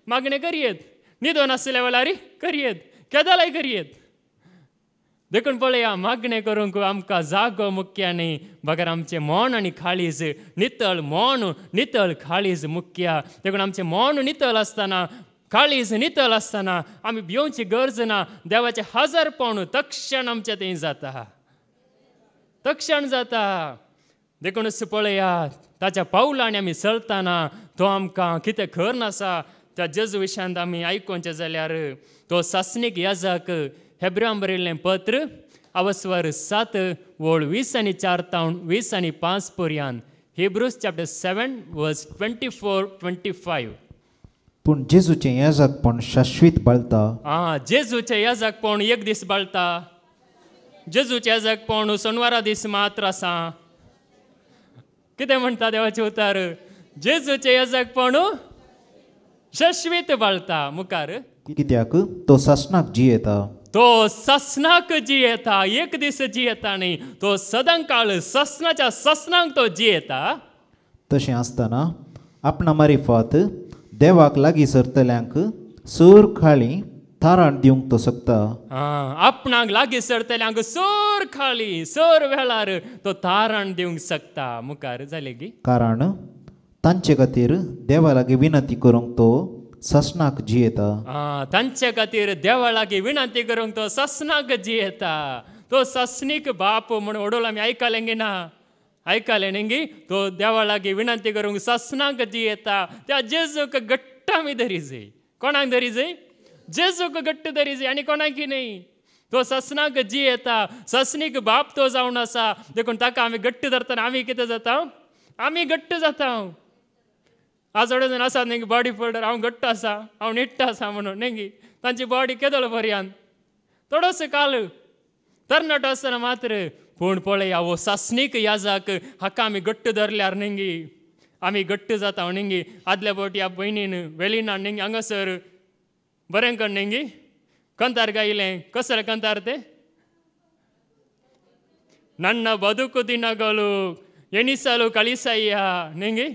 मागणें करयेत, न्हिदोन आसल्या वेळार करयेत, केदालाय करयेत. देखून पळया मागणें करूंक आमकां जागो मुख्य न्ही बगर आमचें मन आनी खाळीज नितळ. मन नितळ, खाळीज मुख्य. देखून आमचें मन नितळ आसतना, काळीज नितळ आसतना आमी भिवची गरज ना. देवाचें हजरपण तक्षण आमचें थंय जाता, तक्षण जाता. देखूनच पळया ताच्या पावलांनी आमी चलतना तो आमकां कितें खर नासा. त्या जेजू विशयांत आमी आयकुचें जाल्यार तो सासणीक याजक हेब्रांक बरयल्लें पत्र अवस्वर 7 वोळ 20 आनी 4 तावन 20 आनी 5 पर्यंत. हिब्रूज चॅप्टर 7 वर्स 24-25. पूण जेजूचें याजकपण शाश्वीत बाळता. जेजूचें याजकपण एक दीस बाळटा. जेजूचें याजकपण सोनवारा दीस मात्र आसा. कितें म्हणटा देवाचें उतर? जेजूचें याजकपण शाश्वीत बाळटा. मुखार कित्याक तो सासणाक जियेता. तो ससनाक जियेता. एक दीस जियेता न्ही, तो सदांकाळ ससनाच्या ससनाक तो जियेता. तशें आसतना आपणा मारिफात देवाक लागीं सरतल्यांक सर खाळी थाराण दिवंक तो शकता. आपणाक लागीं सरतल्यांक सर खाळी सर वेळार तो थाराण दिवंक शकता. मुखार जालें की कारण तांचे खातीर देवा लागीं विनंती करूंक तो ससनाक जियेता. तांचे खातीर देवा लागीं विनंती करूंक तो ससनाक जियेता. तो ससनीक बाप म्हणून ओडोल आमी आयकलें गे ना? आयकलें न्ही? तो देवा लागीं विनंती करूंक ससनाक जियेता. त्या जेजूक घट्ट आमी धरी जाय. कोणाक धरी जाय? जेजूक घट्ट धरी जाय आनी कोणाकी न्ही. तो ससनाक जियेता. ससनीक बाप तो जावन आसा. देखून ताका आमी घट्ट धरतना आमी कितें जाता? आमी घट्ट जाता. आज थोडे जाण आसात न्ही बॉडी बिल्डर, हांव घट्ट आसा, हांव निट्ट आसा म्हणून न्ही. तांची बॉडी केदळ पर्यंत थोडोसो काल तरणाटो आसतना मात्र. पूण पळय हो सासणीक याजक हाका आमी घट्ट धरल्यार न्ही आमी घट्ट जाता न्ही. आदल्या फावटी ह्या भयणीन वेलिना न्ही हांगासर बरें कर न्ही कंतार गायलें. कसलें कंतार तें? नन्न बदुकु दिनगलु एनिसालु कळिसय्या न्ही.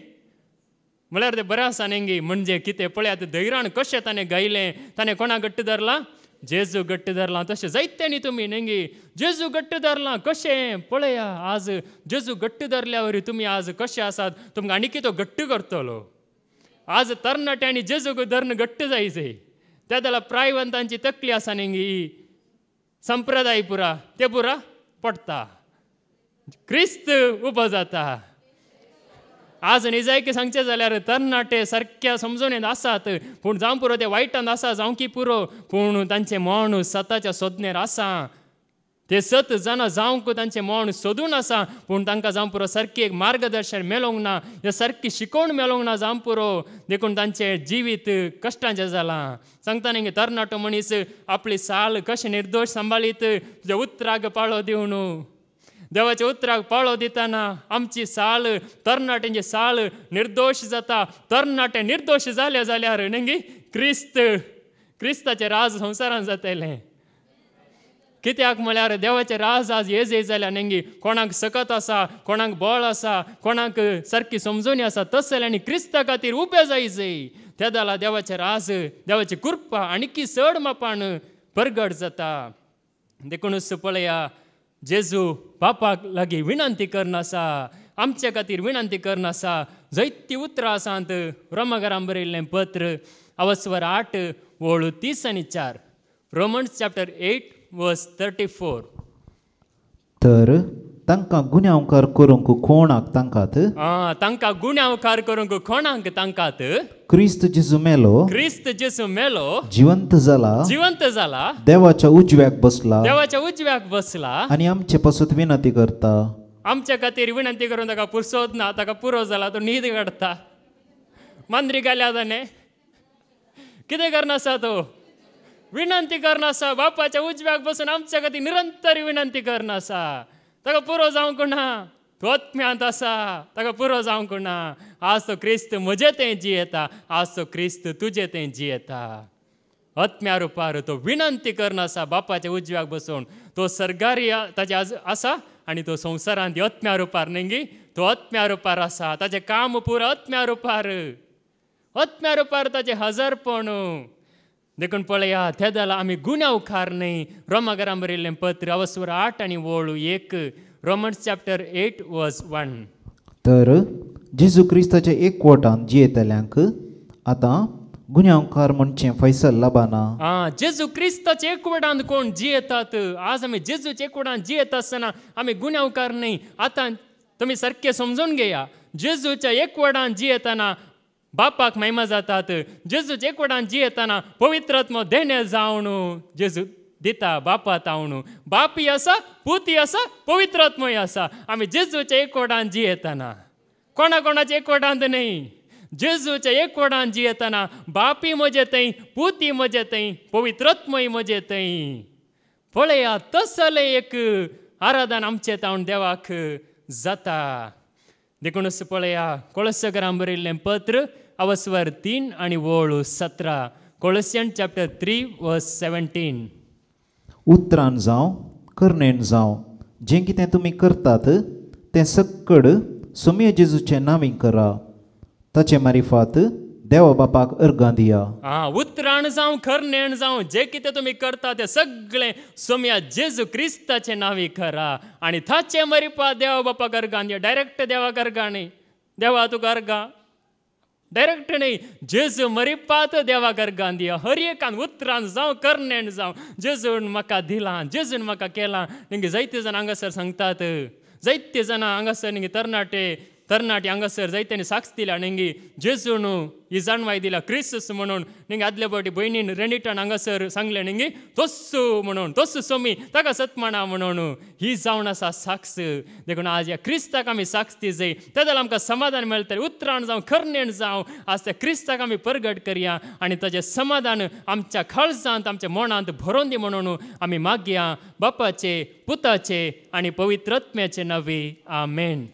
म्हळ्यार तें बरें आसा न्ही. म्हणजे कितें पळयात धैर्यान कशें ताणें गायलें. ताणें कोणाक घट्ट धरलां? जेजू घट्ट धरलां. तशें जायते न्ही तुमी न्ही. जेजू घट्ट धरलां कशें पळया. आज जेजू घट्ट धरल्या वरी तुमी आज कशें आसात? तुमकां आनी कितें घट्ट करतलो. आज तरणाट्यांनी जेजूक धरण घट्ट जायचे. त्या जाल्यार प्रायवंतांची तकली आसा न्ही संप्रदाय पुरा ते पुरा पडटा. क्रिस्त उबो जाता आज न्ही जाय की सांगचे जाल्यार तरणाटे सारक्या समजून येत आसात पूण जावं पुरो ते वायटान आसा जावं की पुरो पूण तांचे मन सताच्या सोदनेर आसा ते सत जाणां जावंक तांचें मन सोदून आसा पूण तांकां जावं पुरो सारकी एक मार्गदर्शन मेळोंक ना या सारकी शिकोवण मेळोंक ना जावं पुरो देखून तांचें जिवीत कश्टांचें जालां सांगता न्ही तरणाटो मनीस आपली साल कशें निर्दोश सांबाळीत तुज्या उतराक पाळो दिवन देवाच्या उतराक पाळो दितना आमची साल तरणाट्यांची साल निर्दोश जाता तरणाटे निर्दोश जाले जाल्यार न्ही क्रिस्ताचें राज संवसारांत जातलें कित्याक म्हळ्यार देवाचें राज आज येजय जाल्यार न्ही कोणाक सकत आसा कोणाक बळ आसा कोणाक सारकी समजूनी आसा तसल्यांनी क्रिस्ता खातीर उबे जायचें त्या जाला देवाचें राज देवाची कृपा आनीकी चड मापान परगट जाता देखूनच पळया जेजू बापाक लागीं विनंती करनासा आमचे खातीर विनंती करनासा जायतीं उतरां आसात रोमाकारांक बरयल्लें पत्र अवस्वर 8 वळू 30 आनी 4 रोमन्स चॅप्टर 8 verse 34 तर तांकां गुन्यांवकार करूंक कोणाक तांकात तांकां गुन्यांवकार करूंक कोणाक तांकात क्रिस्त जेजू मेलो जिवंत जाला देवाच्या उजव्याक बसला आनी आमचे पासून विनंती करता आमच्या खातीर विनंती करून ताका पुरसोद ना ताका पुरो जाला तो न्हीद काडता मांद्री घाल्या ताणें कितें करनासा तो विनंती करनासा बापाच्या उजव्याक बसून आमच्या खातीर निरंतर विनंती करनासा ताका पुरो जावंक ना तो आत्म्यांत आसा ताका पुरो जावंक ना आज तो क्रिस्त म्हजे तें जियेता आज तो क्रिस्त तुजे तें जियेता आत्म्या रुपार तो विनंती करनासा बापाच्या उजव्याक बसून तो सर्गारी ताचे आसा आनी तो संवसारांत आत्म्या रुपार न्ही तो आत्म्या रुपार आसा ताचें काम पुरो आत्म्या रुपार ताचें हजरपण देखून पळया त्या जाला आमी गुन्यांवकार न्ही रोमाकारांक बरयल्लें पत्र अवस्वर 8 आनी वळू 1 रोमन्स चॅप्टर 8 वर्स 1 तर जेजू क्रिस्ताच्या एकवटान जियेतल्यांक आतां गुन्यांवकार म्हणचे फैसल लाबाना जेजू क्रिस्ताच्या एकवटान कोण जियेतात आज आमी जेजूच्या एकवटान जियेत आसतना आमी गुन्यांवकार न्ही आतां तुमी सारकें समजून घेया जेजूच्या एकवटान जियेतना बापाक महिमा जातात जेजूच्या एकवटान जियेतना पवित्र आत्मो देणे जावन जेजू दिता बापा तावन बापी आसा पुती आसा पवित्र आत्मोय आसा आमी जेजूच्या एकवटान जियेतना कोणाच्या एकवटांत न्ही जेजूच्या एकवटान जियेतना बापी म्हजे थंय पुती म्हजे थंय पवित्र आत्मोय म्हजे थंय पळया तसलें एक आराधन आमचे तावन देवाक जाता देखूनच पळया कोळोसाकारांक बरयल्लें पत्र अवस्वर 3 आनी वळू 17 कोलोसियन चॅप्टर 3 वर्स 17 उतरान जावं कर्णेन जावं जें कितें तुमी करतात तें सक्कड सोम्य जेजूचे नांवी करा ताचे मारिफात देवा बापाक अर्गां दिया उतरान जावं कर्णेन जावं जें कितें तुमी करता तें सगळें सोम्या जेजू क्रिस्ताचे नांवी करा आनी ताचे मारिफात देवा बापाक अर्गां दिया डायरेक्ट देवाक अर्गां न्ही देवा तुका अर्गां डायरेक्ट न्ही जेजू मरिपात देवाक अर्गां दिया हर एकान उतरान जावं कर्णेन जावं जेजून म्हाका दिलां जेजून म्हाका केलां न्ही जायते जाण हांगासर सांगतात जायते जाणां हांगासर न्ही तरणाटी हांगासर जायत्यांनी साक्ष दिल्या न्ही जेजून ही जाणवाय दिला क्रिस्त म्हणून न्ही आदले फावटी भयणीन रेनिटन हांगासर सांगलें न्ही तस्सू म्हणून तस्सू सोमी ताका सत्माना म्हणून ही जावन आसा साक्ष देखून आज ह्या क्रिस्ताक आमी साक्ष दी जाय त्या जाल्यार आमकां समाधान मेळटलें उतरान जावं कर्णेन जावं आज त्या क्रिस्ताक आमी परगट करया आनी ताचें समाधान आमच्या काळजांत आमच्या मनांत भरोवन दी म्हणून आमी मागया बापाचे पुताचे आनी पवित्र आत्म्याचे नांवी आमेन.